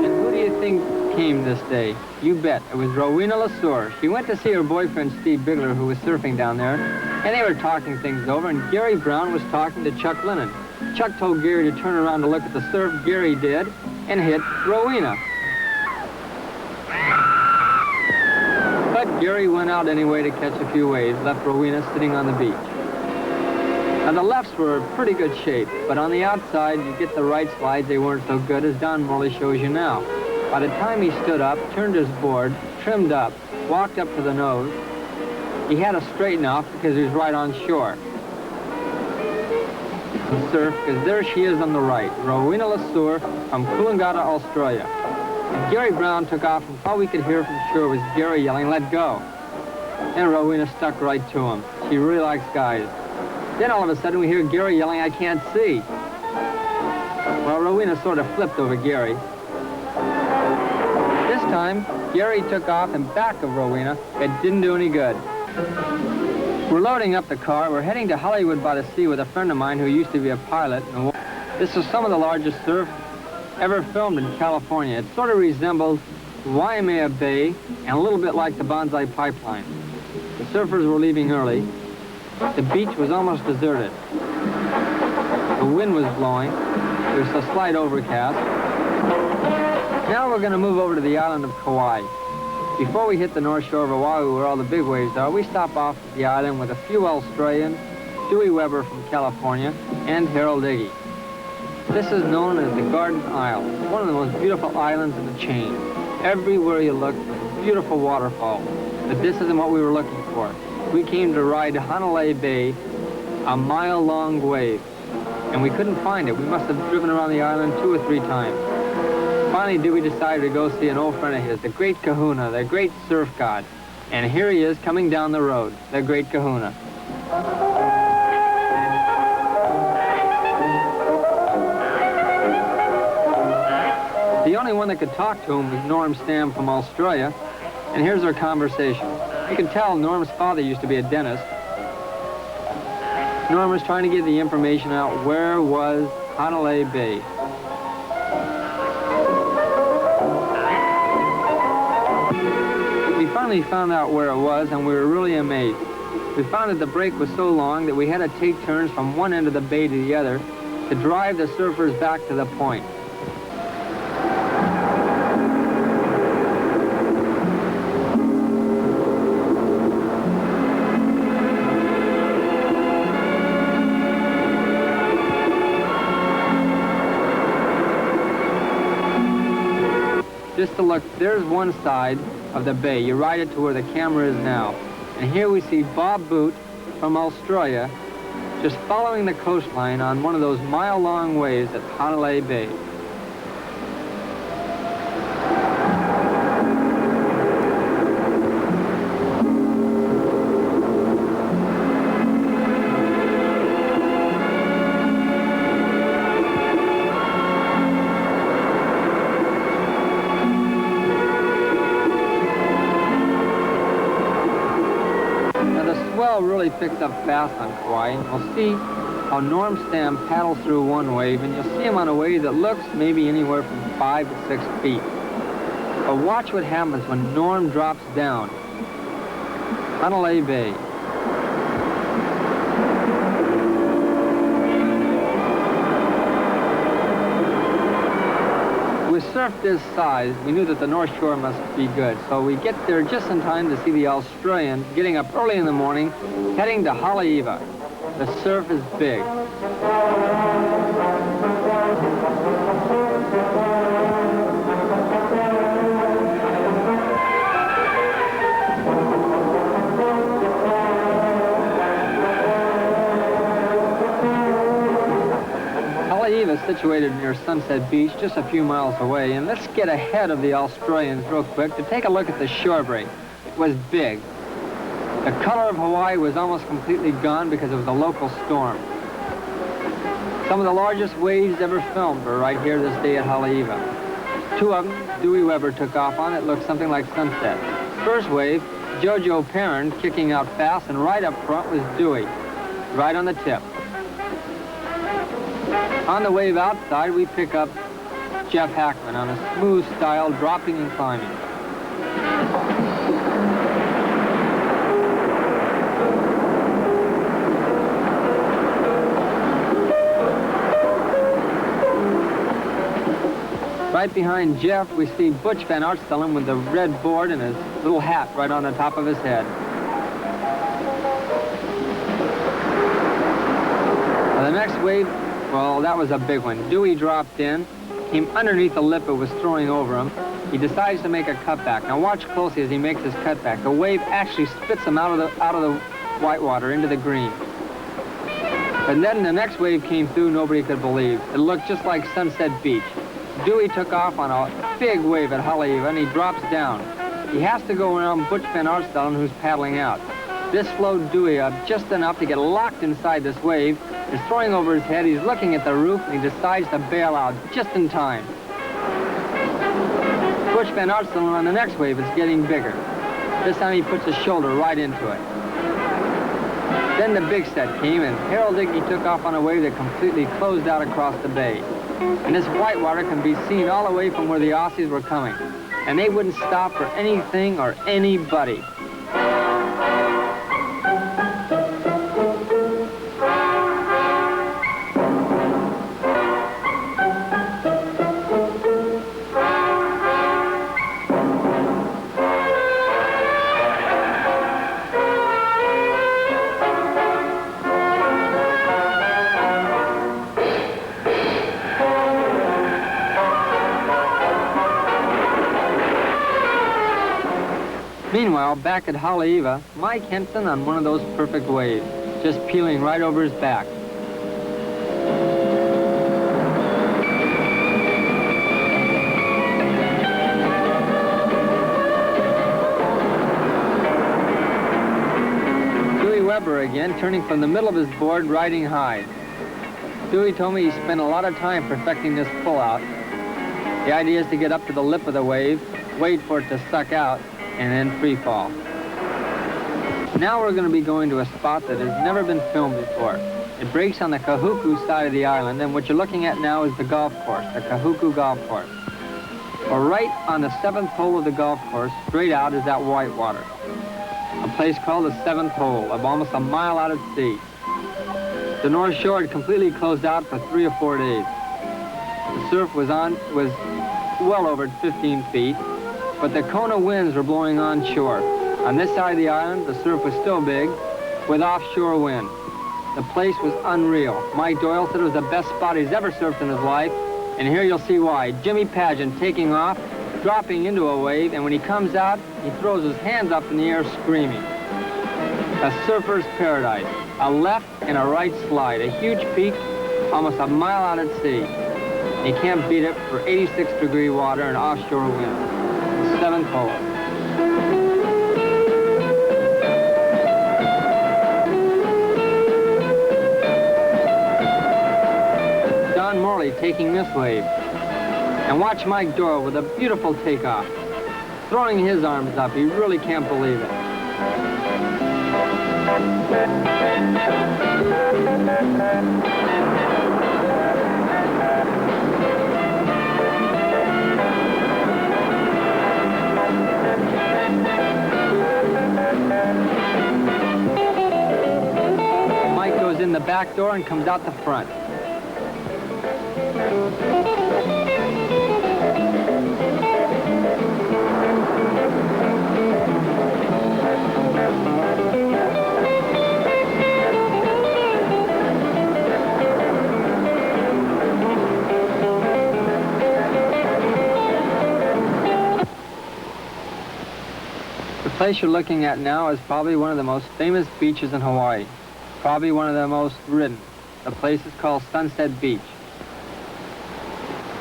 And who do you think came this day? You bet, it was Rowena LeSueur. She went to see her boyfriend Steve Bigler, who was surfing down there, and they were talking things over, and Gary Brown was talking to Chuck Lennon. Chuck told Gary to turn around to look at the surf. Gary did, and hit Rowena. But Gary went out anyway to catch a few waves, left Rowena sitting on the beach. Now the lefts were in pretty good shape, but on the outside, you get the right slides, they weren't so good, as Don Morley shows you now. By the time he stood up, turned his board, trimmed up, walked up to the nose, he had to straighten off because he was right on shore. Surf, because there she is on the right, Rowena LeSueur from Coolangatta, Australia. And Gary Brown took off, and all we could hear from shore was Gary yelling, "Let go." And Rowena stuck right to him. She really likes guys. Then all of a sudden we hear Gary yelling, "I can't see." Well, Rowena sort of flipped over Gary. This time, Gary took off in back of Rowena. It didn't do any good. We're loading up the car. We're heading to Hollywood by the Sea with a friend of mine who used to be a pilot. This is some of the largest surf ever filmed in California. It sort of resembled Waimea Bay and a little bit like the Banzai Pipeline. The surfers were leaving early. The beach was almost deserted. The wind was blowing. There was a slight overcast. Now we're going to move over to the island of Kauai. Before we hit the north shore of Oahu, where all the big waves are, we stop off at the island with a few Australians, Dewey Weber from California, and Harold Iggy. This is known as the Garden Isle, one of the most beautiful islands in the chain. Everywhere you look, beautiful waterfalls. But this isn't what we were looking for. We came to ride Hanalei Bay, a mile-long wave, and we couldn't find it. We must have driven around the island 2 or 3 times. Finally, Dewey decided to go see an old friend of his, the Great Kahuna, the great surf god. And here he is coming down the road, the Great Kahuna. The only one that could talk to him was Norm Stam from Australia, and here's their conversation. You can tell Norm's father used to be a dentist. Norm was trying to get the information out where was Hanalei Bay. We finally found out where it was, and we were really amazed. We found that the break was so long that we had to take turns from one end of the bay to the other to drive the surfers back to the point. Just to look, there's one side of the bay. You ride it to where the camera is now. And here we see Bob Boot from Australia just following the coastline on one of those mile-long waves at Hanalei Bay. Really picked up fast on Kauai, and we'll see how Norm Stam paddles through one wave, and you'll see him on a wave that looks maybe anywhere from 5 to 6 feet. But watch what happens when Norm drops down. Hanalei Bay. With surf this size, we knew that the North Shore must be good, so we get there just in time to see the Australian getting up early in the morning, heading to Haleiwa. The surf is big. Haleiwa is situated near Sunset Beach, just a few miles away, and let's get ahead of the Australians real quick to take a look at the shore break. It was big. The color of Hawaii was almost completely gone because of the local storm. Some of the largest waves ever filmed were right here this day at Haleiwa. 2 of them, Dewey Weber took off on. It looked something like sunset. First wave, Jojo Perrin kicking out fast, and right up front was Dewey, right on the tip. On the wave outside, we pick up Jeff Hackman on a smooth style, dropping and climbing. Right behind Jeff, we see Butch Van Aartstellen with the red board and his little hat right on the top of his head. Now, the next wave, well, that was a big one. Dewey dropped in, came underneath the lip it was throwing over him. He decides to make a cutback. Now watch closely as he makes his cutback. The wave actually spits him out of the whitewater into the green. But then the next wave came through, nobody could believe. It looked just like Sunset Beach. Dewey took off on a big wave at Haleiwa, and he drops down. He has to go around Butch Van Aartstellen, who's paddling out. This slowed Dewey up just enough to get locked inside this wave. It's throwing over his head. He's looking at the roof, and he decides to bail out just in time. Butch Van Aartstellen on the next wave is getting bigger. This time he puts his shoulder right into it. Then the big set came, and Harold Iggy took off on a wave that completely closed out across the bay. And this whitewater can be seen all the way from where the Aussies were coming. And they wouldn't stop for anything or anybody. Meanwhile, back at Haleiwa, Mike Henson on one of those perfect waves, just peeling right over his back. Weber again, turning from the middle of his board, riding high. Dewey told me he spent a lot of time perfecting this pull-out. The idea is to get up to the lip of the wave, wait for it to suck out, and then free fall. Now we're going to be going to a spot that has never been filmed before. It breaks on the Kahuku side of the island, and what you're looking at now is the golf course, the Kahuku golf course. Well, right on the 7th hole of the golf course, straight out, is that whitewater. A place called the 7th hole, of almost a mile out at sea. The North Shore had completely closed out for 3 or 4 days. The surf was well over 15 feet, but the Kona winds were blowing onshore. On this side of the island, the surf was still big, with offshore wind. The place was unreal. Mike Doyle said it was the best spot he's ever surfed in his life, and here you'll see why. Jimmy Pageant taking off, dropping into a wave, and when he comes out, he throws his hands up in the air screaming. A surfer's paradise. A left and a right slide. A huge peak, almost a mile out at sea. You can't beat it for 86-degree water and offshore wind. The 7th hole. Don Morley taking this wave. And watch Mike Doyle with a beautiful takeoff. Throwing his arms up, he really can't believe it. Mike goes in the back door and comes out the front. The place you're looking at now is probably one of the most famous beaches in Hawaii. Probably one of the most ridden. The place is called Sunset Beach.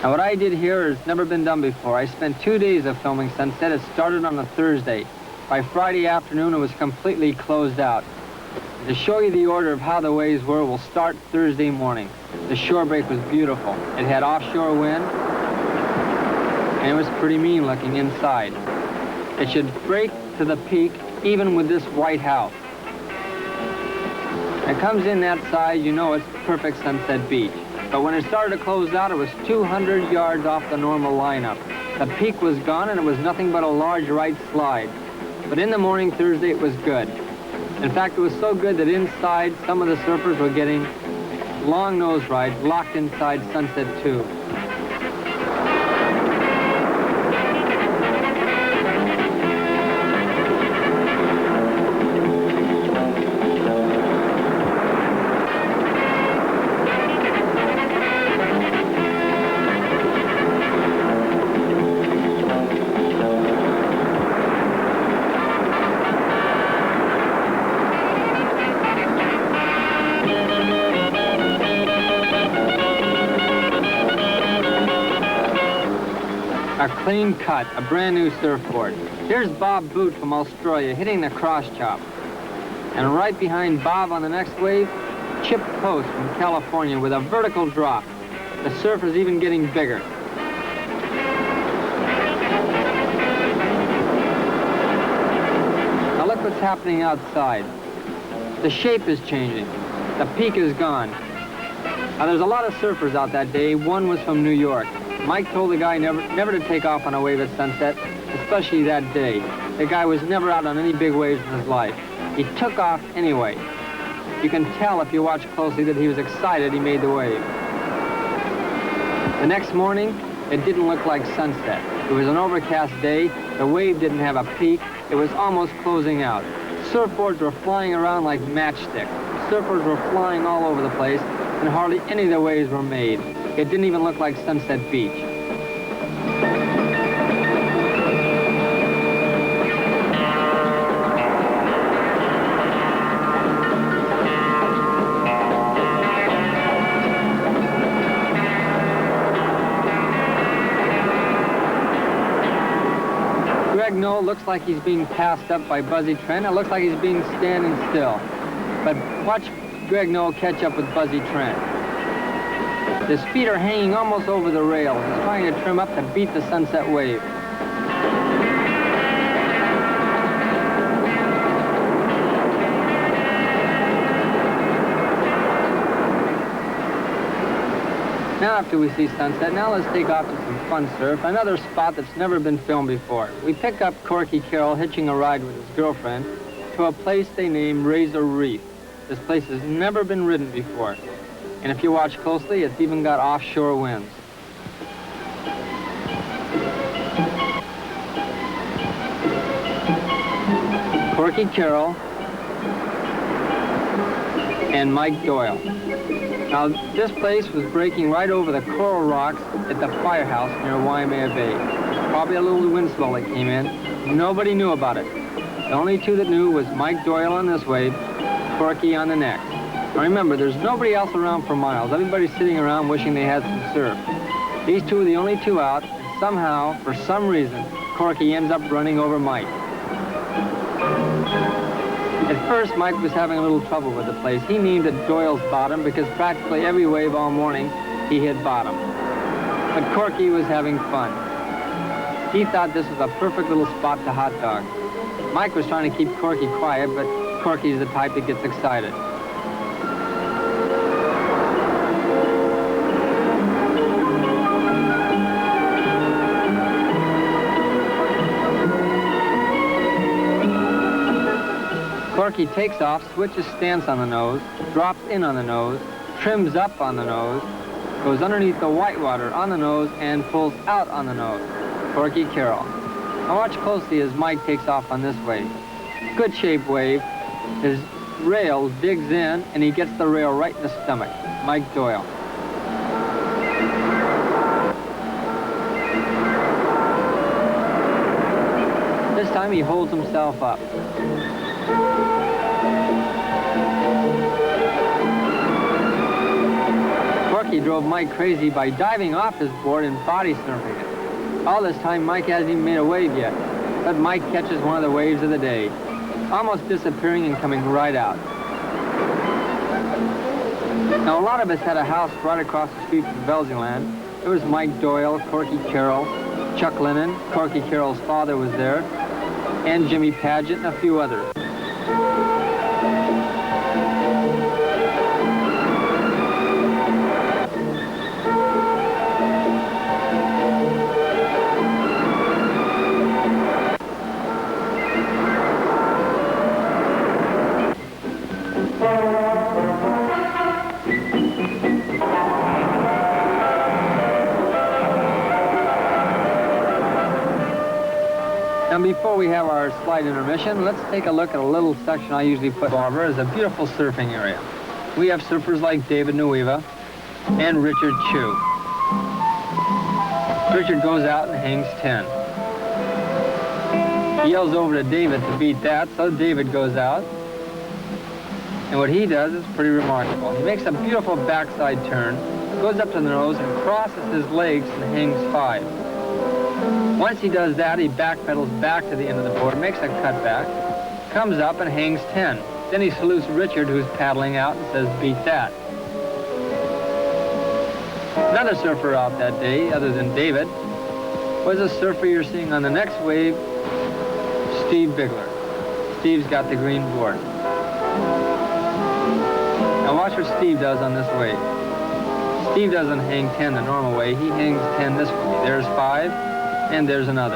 Now what I did here has never been done before. I spent 2 days of filming Sunset. It started on a Thursday. By Friday afternoon, it was completely closed out. To show you the order of how the waves were, we'll start Thursday morning. The shore break was beautiful. It had offshore wind, and it was pretty mean looking inside. It should break to the peak, even with this white house. It comes in that side, you know it's perfect Sunset Beach. But when it started to close out, it was 200 yards off the normal lineup. The peak was gone, and it was nothing but a large right slide. But in the morning Thursday, it was good. In fact, it was so good that inside, some of the surfers were getting long nose rides locked inside Sunset 2. A clean cut, a brand new surfboard. Here's Bob Boot from Australia hitting the cross chop. And right behind Bob on the next wave, Chip Post from California with a vertical drop. The surf is even getting bigger. Now look what's happening outside. The shape is changing. The peak is gone. Now there's a lot of surfers out that day. One was from New York. Mike told the guy never to take off on a wave at sunset, especially that day. The guy was never out on any big waves in his life. He took off anyway. You can tell if you watch closely that he was excited he made the wave. The next morning, it didn't look like sunset. It was an overcast day. The wave didn't have a peak. It was almost closing out. Surfboards were flying around like matchsticks. Surfers were flying all over the place, and hardly any of the waves were made. It didn't even look like Sunset Beach. Greg Noll looks like he's being passed up by Buzzy Trent. It looks like he's being standing still. But watch Greg Noll catch up with Buzzy Trent. His feet are hanging almost over the rail. He's trying to trim up to beat the sunset wave. Now after we see sunset, now let's take off to some fun surf, another spot that's never been filmed before. We pick up Corky Carroll hitching a ride with his girlfriend to a place they name Razor Reef. This place has never been ridden before. And if you watch closely, it's even got offshore winds. Corky Carroll and Mike Doyle. Now, this place was breaking right over the coral rocks at the firehouse near Waimea Bay. Probably a little wind swell that came in. Nobody knew about it. The only two that knew was Mike Doyle on this wave, Corky on the next. Now remember, there's nobody else around for miles. Everybody's sitting around wishing they had some surf. These two are the only two out, and somehow, for some reason, Corky ends up running over Mike. At first, Mike was having a little trouble with the place. He named it Doyle's Bottom because practically every wave all morning, he hit bottom. But Corky was having fun. He thought this was a perfect little spot to hot dog. Mike was trying to keep Corky quiet, but Corky's the type that gets excited. Corky takes off, switches stance on the nose, drops in on the nose, trims up on the nose, goes underneath the whitewater on the nose, and pulls out on the nose. Corky Carroll. Now watch closely as Mike takes off on this wave. Good shaped wave. His rail digs in, and he gets the rail right in the stomach. Mike Doyle. This time he holds himself up. Corky drove Mike crazy by diving off his board and body surfing it. All this time, Mike hasn't even made a wave yet, but Mike catches one of the waves of the day, almost disappearing and coming right out. Now, a lot of us had a house right across the street from Belgian. There was Mike Doyle, Corky Carroll, Chuck Lennon, Corky Carroll's father was there, and Jimmy Paget, and a few others. And before we have our slight intermission, let's take a look at a little section I usually put over as a beautiful surfing area. We have surfers like David Nueva and Richard Chu. Richard goes out and hangs 10. He yells over to David to beat that, so David goes out. And what he does is pretty remarkable. He makes a beautiful backside turn, goes up to the nose and crosses his legs and hangs 5. Once he does that, he backpedals back to the end of the board, makes a cutback, comes up and hangs 10. Then he salutes Richard, who's paddling out, and says, beat that. Another surfer out that day, other than David, was a surfer you're seeing on the next wave, Steve Bigler. Steve's got the green board. Now watch what Steve does on this wave. Steve doesn't hang 10 the normal way. He hangs 10 this way. There's 5, and there's another.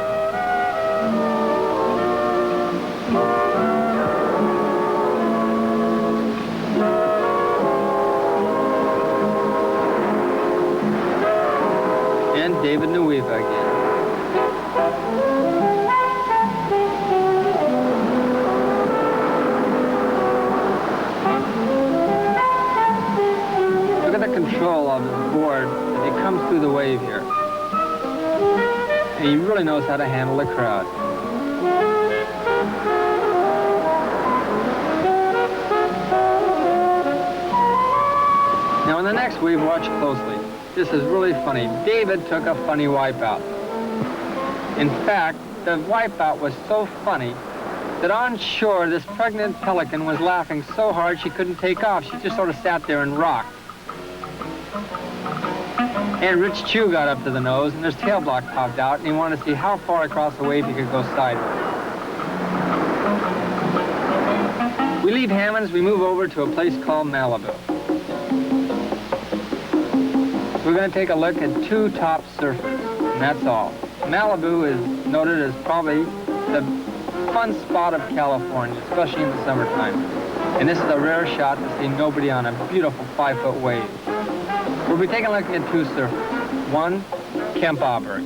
And David Nueva again. Look at the control of his board as he comes through the wave here. And he really knows how to handle the crowd. Now in the next wave, watch closely. This is really funny. David took a funny wipeout. In fact, the wipeout was so funny that on shore, this pregnant pelican was laughing so hard she couldn't take off. She just sort of sat there and rocked. And Rich Chew got up to the nose, and his tail block popped out, and he wanted to see how far across the wave he could go sideways. We leave Hammond's, we move over to a place called Malibu. We're going to take a look at two top surfers, and that's all. Malibu is noted as probably the fun spot of California, especially in the summertime. And this is a rare shot to see nobody on a beautiful 5-foot wave. We'll be taking a look at two surfers. One, Kemp Auberg.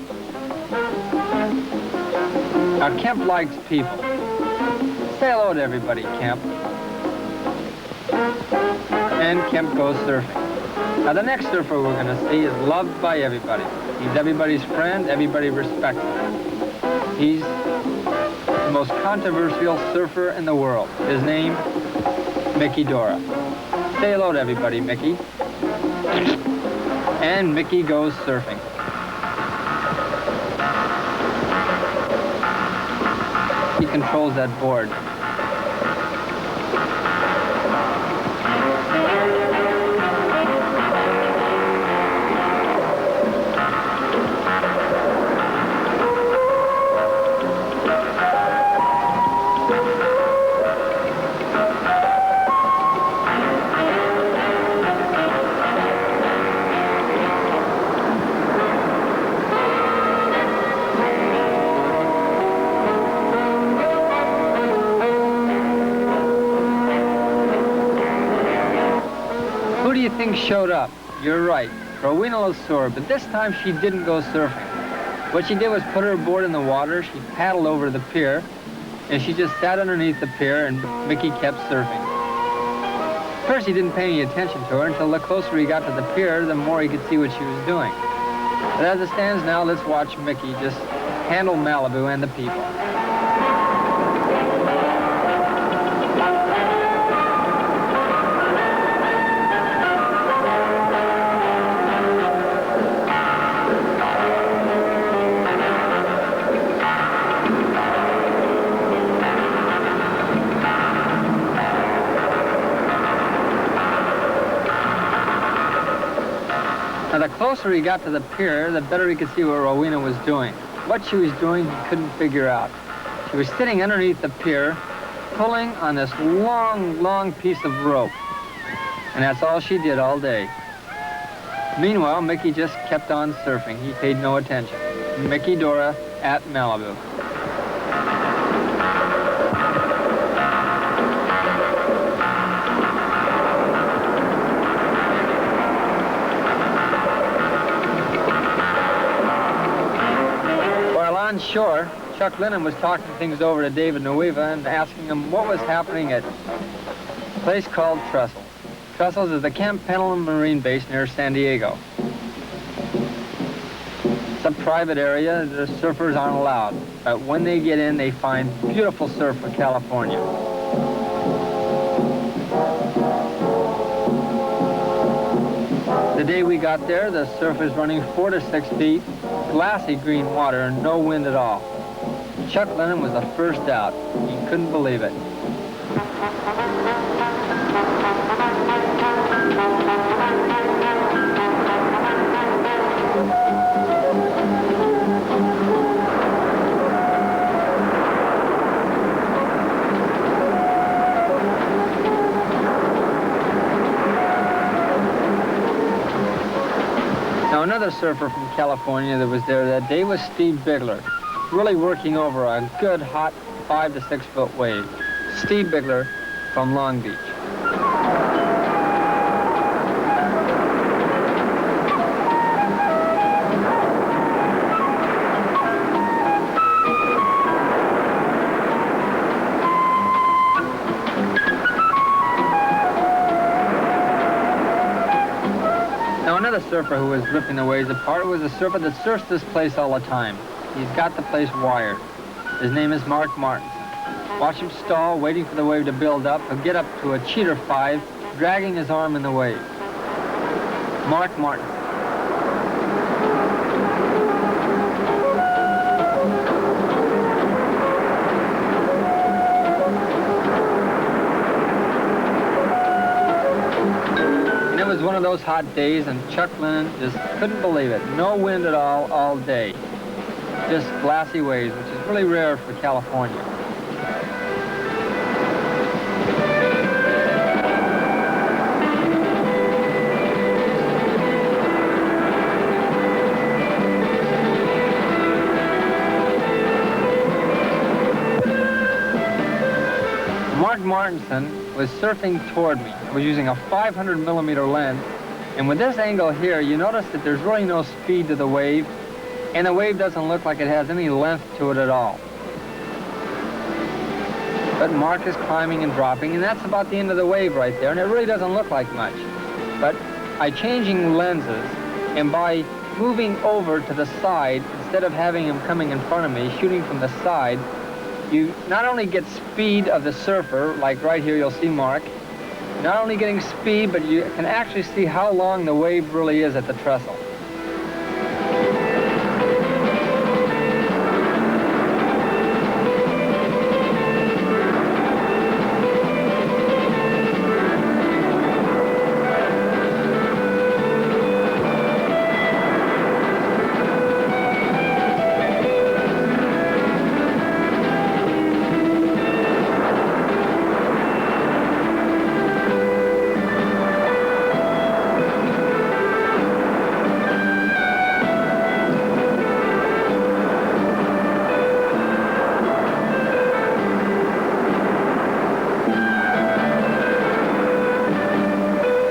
Now, Kemp likes people. Say hello to everybody, Kemp. And Kemp goes surfing. Now, the next surfer we're going to see is loved by everybody. He's everybody's friend, everybody respects him. He's the most controversial surfer in the world. His name, Mickey Dora. Say hello to everybody, Mickey. And Mickey goes surfing. He controls that board. Who do you think showed up? You're right, Rowena LeSueur, but this time she didn't go surfing. What she did was put her board in the water, she paddled over to the pier, and she just sat underneath the pier, and Mickey kept surfing. First, he didn't pay any attention to her until the closer he got to the pier, the more he could see what she was doing. But as it stands now, let's watch Mickey just handle Malibu and the people. Now, the closer he got to the pier, the better he could see what Rowena was doing. What she was doing, he couldn't figure out. She was sitting underneath the pier, pulling on this long, long piece of rope. And that's all she did all day. Meanwhile, Mickey just kept on surfing. He paid no attention. Mickey Dora at Malibu. On shore, Chuck Lennon was talking things over to David Nueva and asking him what was happening at a place called Trestles. Trestles is the Camp Pendleton Marine Base near San Diego. It's a private area. The surfers aren't allowed. But when they get in, they find beautiful surf for California. The day we got there, the surf was running 4 to 6 feet, glassy green water, and no wind at all. Chuck Lennon was the first out. He couldn't believe it. Now, another surfer from California that was there that day was Steve Bigler, really working over a good, hot 5 to 6 foot wave. Steve Bigler from Long Beach. Another surfer who was ripping the waves apart was a surfer that surfs this place all the time. He's got the place wired. His name is Mark Martin. Watch him stall, waiting for the wave to build up. He'll get up to a cheater 5, dragging his arm in the wave. Mark Martin. one of those hot days, and Chuck Lennon just couldn't believe it. No wind at all day. Just glassy waves, which is really rare for California. Mark Martinson was surfing toward me. I was using a 500 millimeter lens, and with this angle here, you notice that there's really no speed to the wave, and the wave doesn't look like it has any length to it at all. But Mark is climbing and dropping, and that's about the end of the wave right there, and it really doesn't look like much. But by changing lenses, and by moving over to the side, instead of having him coming in front of me, shooting from the side, you not only get speed of the surfer, like right here you'll see Mark, not only getting speed, but you can actually see how long the wave really is at the trestle.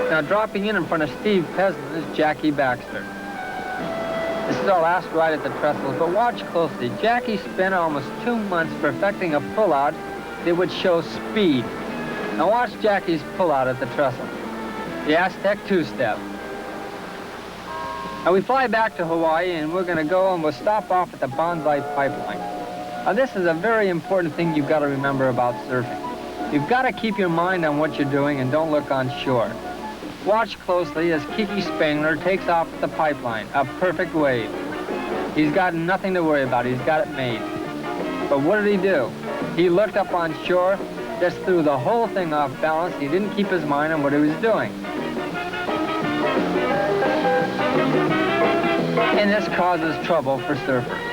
Now dropping in front of Steve Pesman is Jackie Baxter. This is our last ride at the trestles, but watch closely. Jackie spent almost 2 months perfecting a pull-out that would show speed. Now watch Jackie's pull-out at the trestle. The Aztec two-step. Now we fly back to Hawaii, and we're going to go and we'll stop off at the Bonsai Pipeline. Now this is a very important thing you've got to remember about surfing. You've got to keep your mind on what you're doing and don't look on shore. Watch closely as Kiki Spangler takes off at the pipeline, a perfect wave. He's got nothing to worry about, he's got it made. But what did he do? He looked up on shore, just threw the whole thing off balance. He didn't keep his mind on what he was doing. And this causes trouble for surfers.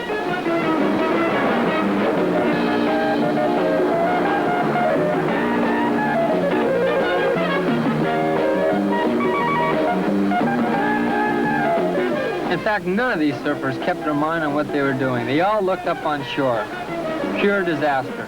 In fact, none of these surfers kept their mind on what they were doing. They all looked up on shore. Pure disaster.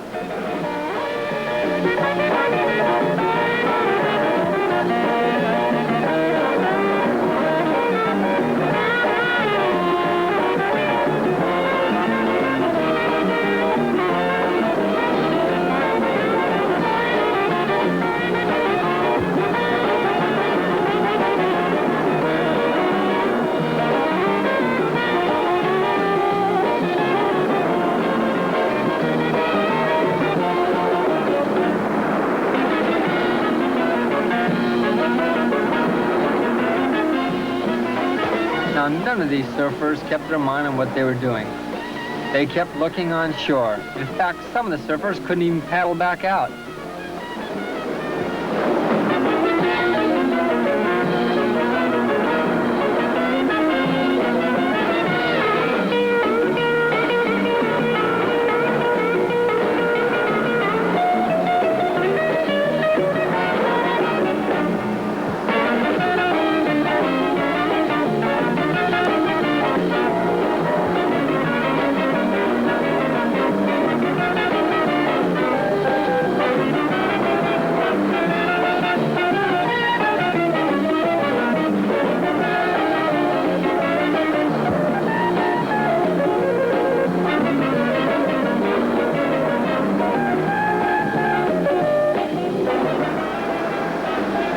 Now, none of these surfers kept their mind on what they were doing. They kept looking on shore. In fact, some of the surfers couldn't even paddle back out.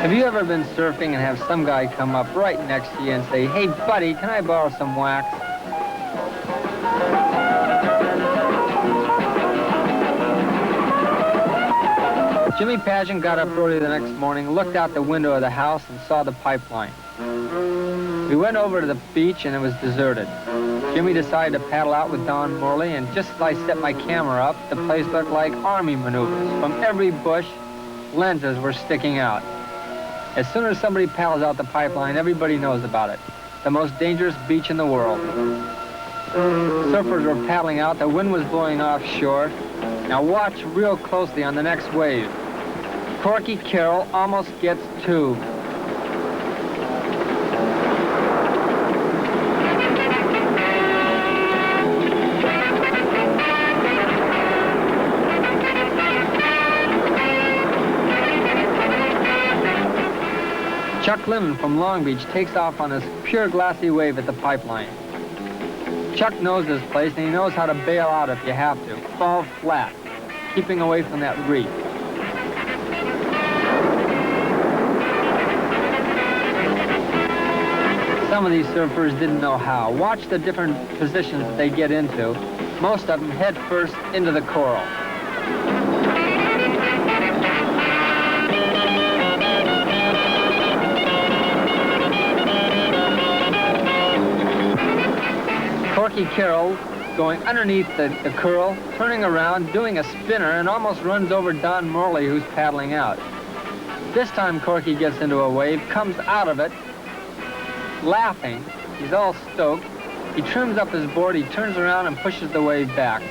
Have you ever been surfing and have some guy come up right next to you and say, "Hey, buddy, can I borrow some wax?" Jimmy Pageant got up early the next morning, looked out the window of the house, and saw the pipeline. We went over to the beach, and it was deserted. Jimmy decided to paddle out with Don Morley, and just as I set my camera up, the place looked like army maneuvers. From every bush, lenses were sticking out. As soon as somebody paddles out the pipeline, everybody knows about it. The most dangerous beach in the world. Surfers were paddling out, the wind was blowing offshore. Now watch real closely on the next wave. Corky Carroll almost gets tubed. Chuck Lemon from Long Beach takes off on this pure glassy wave at the pipeline. Chuck knows this place and he knows how to bail out if you have to. Fall flat, keeping away from that reef. Some of these surfers didn't know how. Watch the different positions that they get into. Most of them head first into the coral. Corky Carroll going underneath the curl, turning around, doing a spinner, and almost runs over Don Morley, who's paddling out. This time Corky gets into a wave, comes out of it, laughing. He's all stoked. He trims up his board, he turns around and pushes the wave back.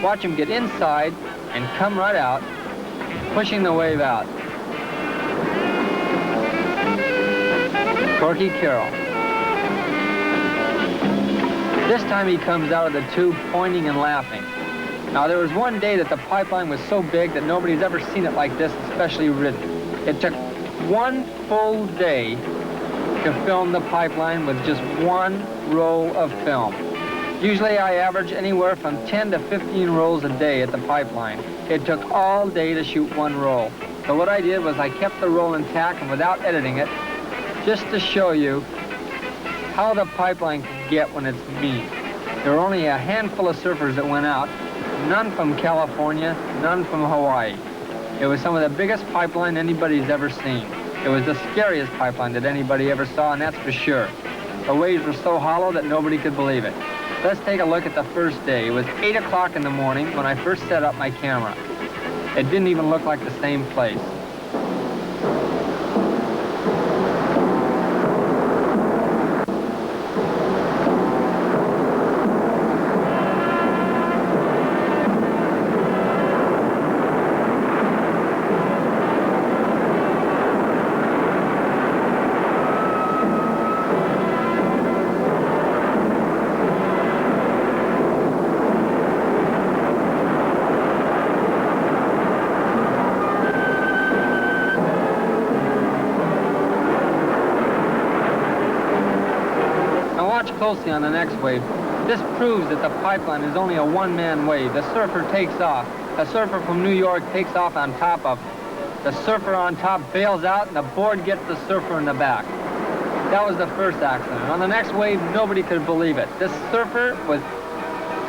Watch him get inside and come right out, pushing the wave out. Corky Carroll. This time he comes out of the tube pointing and laughing. Now there was one day that the pipeline was so big that nobody's ever seen it like this, especially ridden. It took one full day to film the pipeline with just one roll of film. Usually I average anywhere from 10 to 15 rolls a day at the pipeline. It took all day to shoot one roll. So what I did was I kept the roll intact and without editing it, just to show you how the pipeline can get when it's mean. There were only a handful of surfers that went out, none from California, none from Hawaii. It was some of the biggest pipeline anybody's ever seen. It was the scariest pipeline that anybody ever saw, and that's for sure. The waves were so hollow that nobody could believe it. Let's take a look at the first day. It was 8 o'clock in the morning when I first set up my camera. It didn't even look like the same place. Closely on the next wave. This proves that the pipeline is only a one-man wave. The surfer takes off. A surfer from New York takes off on top of him. The surfer on top bails out and the board gets the surfer in the back. That was the first accident. On the next wave, nobody could believe it. This surfer was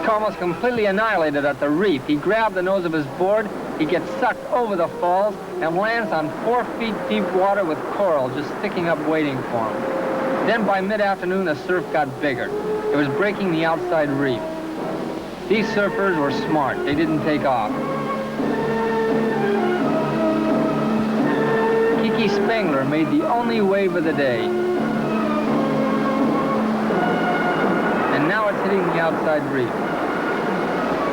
almost completely annihilated at the reef. He grabbed the nose of his board, he gets sucked over the falls and lands on 4 feet deep water with coral just sticking up waiting for him. Then by mid-afternoon, the surf got bigger. It was breaking the outside reef. These surfers were smart. They didn't take off. Kiki Spangler made the only wave of the day. And now it's hitting the outside reef.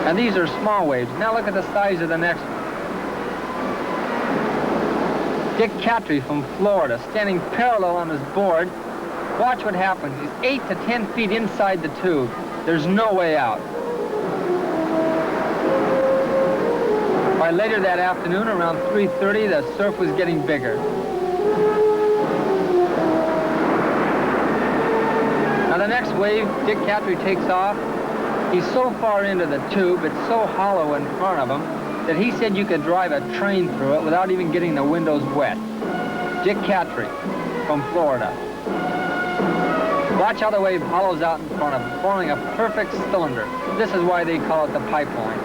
And these are small waves. Now look at the size of the next one. Dick Cattry from Florida, standing parallel on his board. Watch what happens. He's 8 to 10 feet inside the tube. There's no way out. By later that afternoon, around 3:30, the surf was getting bigger. Now the next wave, Dick Cattry takes off. He's so far into the tube, it's so hollow in front of him, that he said you could drive a train through it without even getting the windows wet. Dick Cattry from Florida. Watch how the wave hollows out in front of him, forming a perfect cylinder. This is why they call it the pipeline.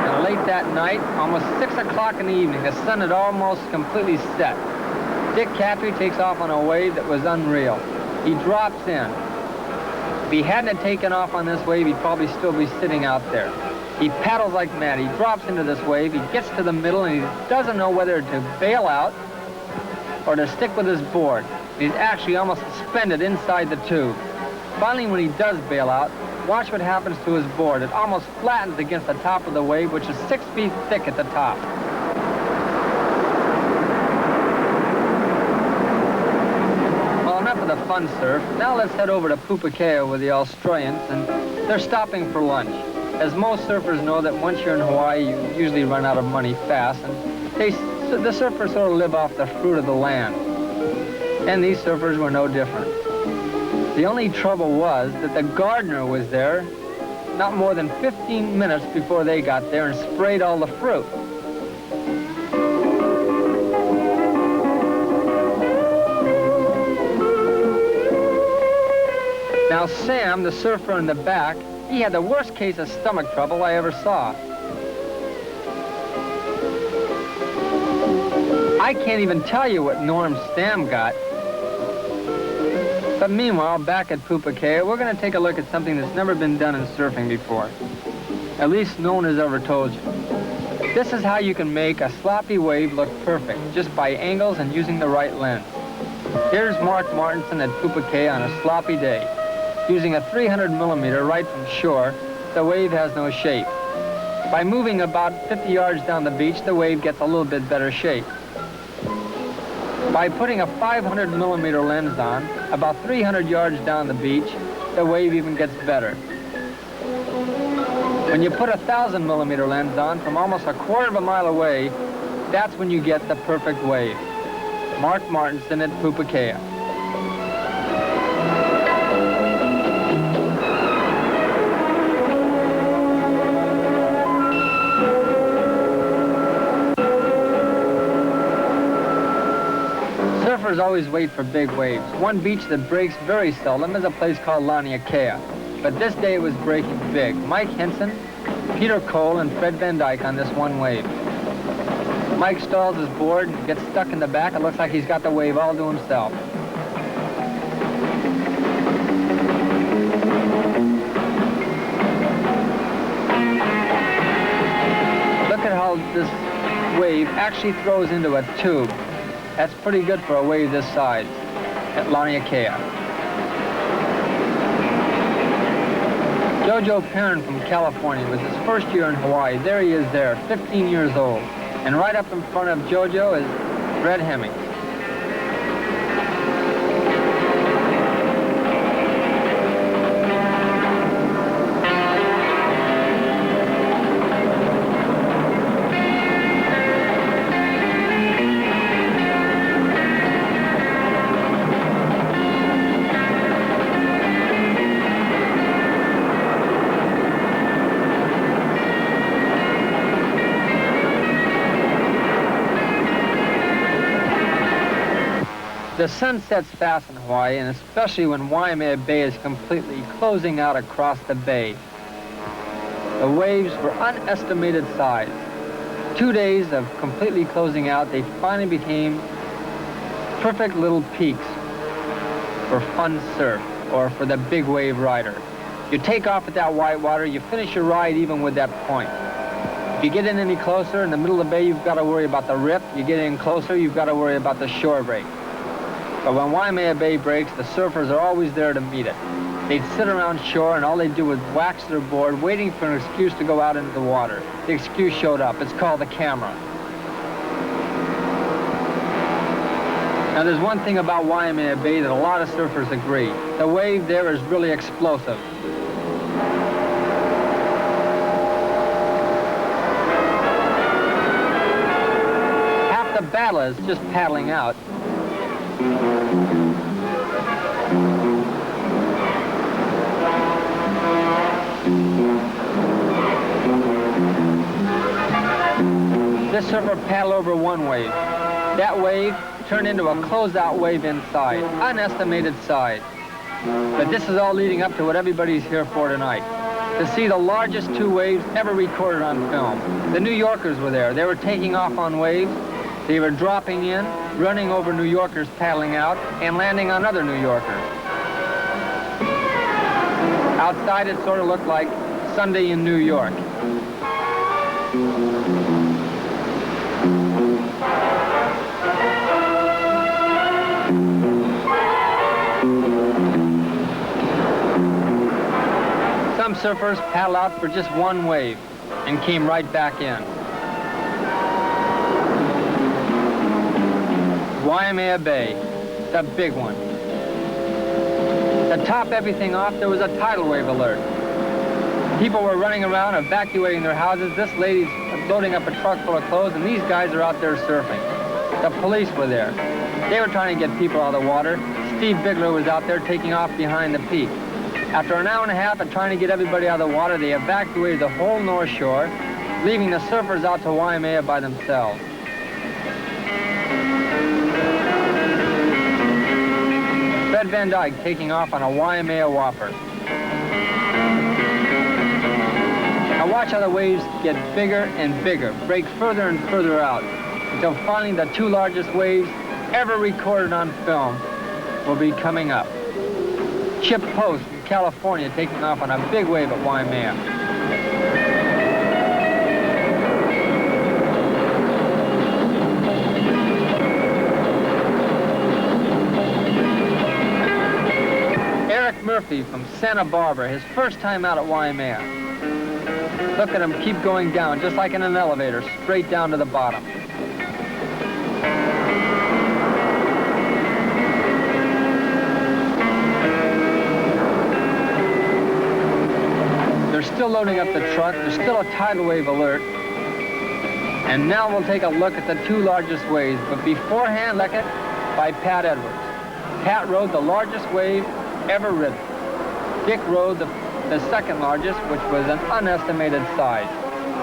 And late that night, almost 6 o'clock in the evening, the sun had almost completely set. Dick Cattry takes off on a wave that was unreal. He drops in. If he hadn't taken off on this wave, he'd probably still be sitting out there. He paddles like mad. He drops into this wave. He gets to the middle, and he doesn't know whether to bail out or to stick with his board. He's actually almost suspended inside the tube. Finally, when he does bail out, watch what happens to his board. It almost flattens against the top of the wave, which is 6 feet thick at the top. Well, enough of the fun surf. Now let's head over to Pupukea with the Australians, and they're stopping for lunch. As most surfers know that once you're in Hawaii, you usually run out of money fast, and the surfers sort of live off the fruit of the land. And these surfers were no different. The only trouble was that the gardener was there not more than 15 minutes before they got there and sprayed all the fruit. Now Sam, the surfer in the back, he had the worst case of stomach trouble I ever saw. I can't even tell you what Norm Sam got. But meanwhile, back at Pupukea, we're going to take a look at something that's never been done in surfing before. At least no one has ever told you. This is how you can make a sloppy wave look perfect, just by angles and using the right lens. Here's Mark Martinson at Pupukea on a sloppy day. Using a 300 millimeter right from shore, the wave has no shape. By moving about 50 yards down the beach, the wave gets a little bit better shape. By putting a 500 millimeter lens on, about 300 yards down the beach, the wave even gets better. When you put a 1,000 millimeter lens on from almost a quarter of a mile away, that's when you get the perfect wave. Mark Martinson at Pupukea. Surfers always wait for big waves. One beach that breaks very seldom is a place called Laniakea. But this day it was breaking big. Mike Henson, Peter Cole, and Fred Van Dyke on this one wave. Mike stalls his board and gets stuck in the back. It looks like he's got the wave all to himself. Look at how this wave actually throws into a tube. That's pretty good for a wave this size at Laniakea. Jojo Perrin from California was his first year in Hawaii. There he is there, 15 years old. And right up in front of Jojo is Fred Hemming. The sun sets fast in Hawaii, and especially when Waimea Bay is completely closing out across the bay. The waves were unestimated size. 2 days of completely closing out, they finally became perfect little peaks for fun surf or for the big wave rider. You take off at that white water, you finish your ride even with that point. If you get in any closer, in the middle of the bay, you've got to worry about the rip. You get in closer, you've got to worry about the shore break. But when Waimea Bay breaks, the surfers are always there to meet it. They'd sit around shore, and all they'd do was wax their board, waiting for an excuse to go out into the water. The excuse showed up. It's called the camera. Now, there's one thing about Waimea Bay that a lot of surfers agree. The wave there is really explosive. Half the battle is just paddling out. This surfer paddled over one wave. That wave turned into a closeout wave inside, unestimated size. But this is all leading up to what everybody's here for tonight, to see the largest 2 waves ever recorded on film. The New Yorkers were there. They were taking off on waves. They were dropping in, running over New Yorkers paddling out, and landing on other New Yorkers. Outside, it sort of looked like Sunday in New York. Some surfers paddle out for just one wave and came right back in. Waimea Bay, the big one. To top everything off, there was a tidal wave alert. People were running around evacuating their houses. This lady's loading up a truck full of clothes, and these guys are out there surfing. The police were there. They were trying to get people out of the water. Steve Bigler was out there taking off behind the peak. After an hour and a half of trying to get everybody out of the water, they evacuated the whole North Shore, leaving the surfers out to Waimea by themselves. Fred Van Dyke taking off on a Waimea Whopper. Now watch how the waves get bigger and bigger, break further and further out, until finally the two largest waves ever recorded on film will be coming up. Chip Post from California taking off on a big wave at Waimea. Eric Murphy from Santa Barbara, his first time out at Waimea. Look at him keep going down, just like in an elevator, straight down to the bottom. They're still loading up the truck. There's still a tidal wave alert. And now we'll take a look at the two largest waves. But beforehand, look at by Pat Edwards. Pat rode the largest wave ever ridden. Dick rode the second largest, which was an unestimated size.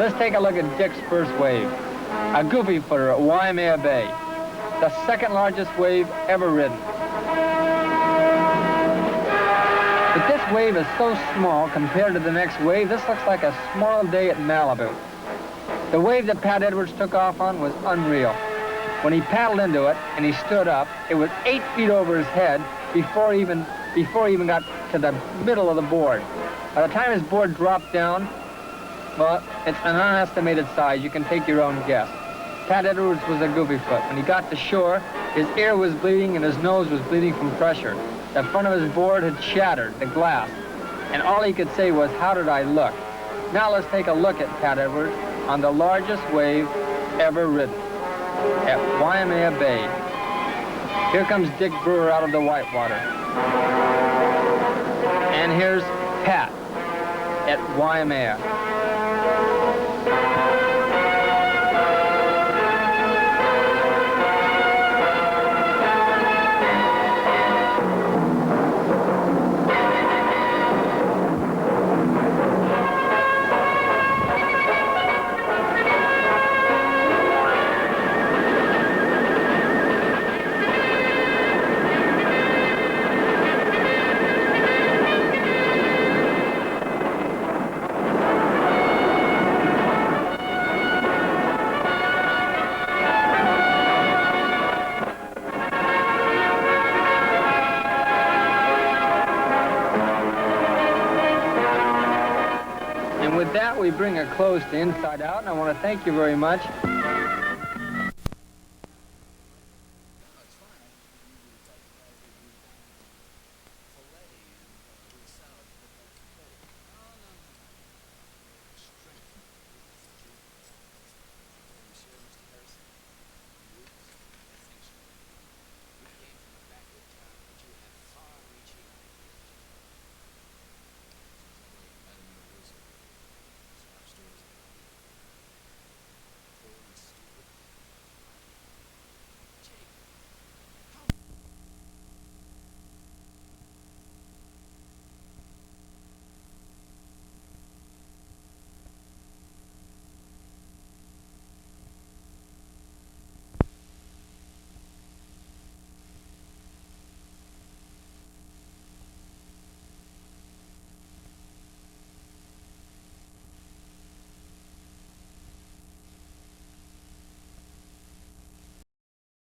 Let's take a look at Dick's first wave. A goofy footer at Waimea Bay. The second largest wave ever ridden. But this wave is so small compared to the next wave, this looks like a small day at Malibu. The wave that Pat Edwards took off on was unreal. When he paddled into it and he stood up, it was 8 feet over his head before he even got to the middle of the board. By the time his board dropped down, well, it's an unestimated size. You can take your own guess. Pat Edwards was a goofy foot. When he got to shore, his ear was bleeding and his nose was bleeding from pressure. The front of his board had shattered, the glass, and all he could say was, "How did I look?" Now let's take a look at Pat Edwards on the largest wave ever ridden at Waimea Bay. Here comes Dick Brewer out of the whitewater. And here's Pat at Waimea. We bring a close to Inside Out, and I want to thank you very much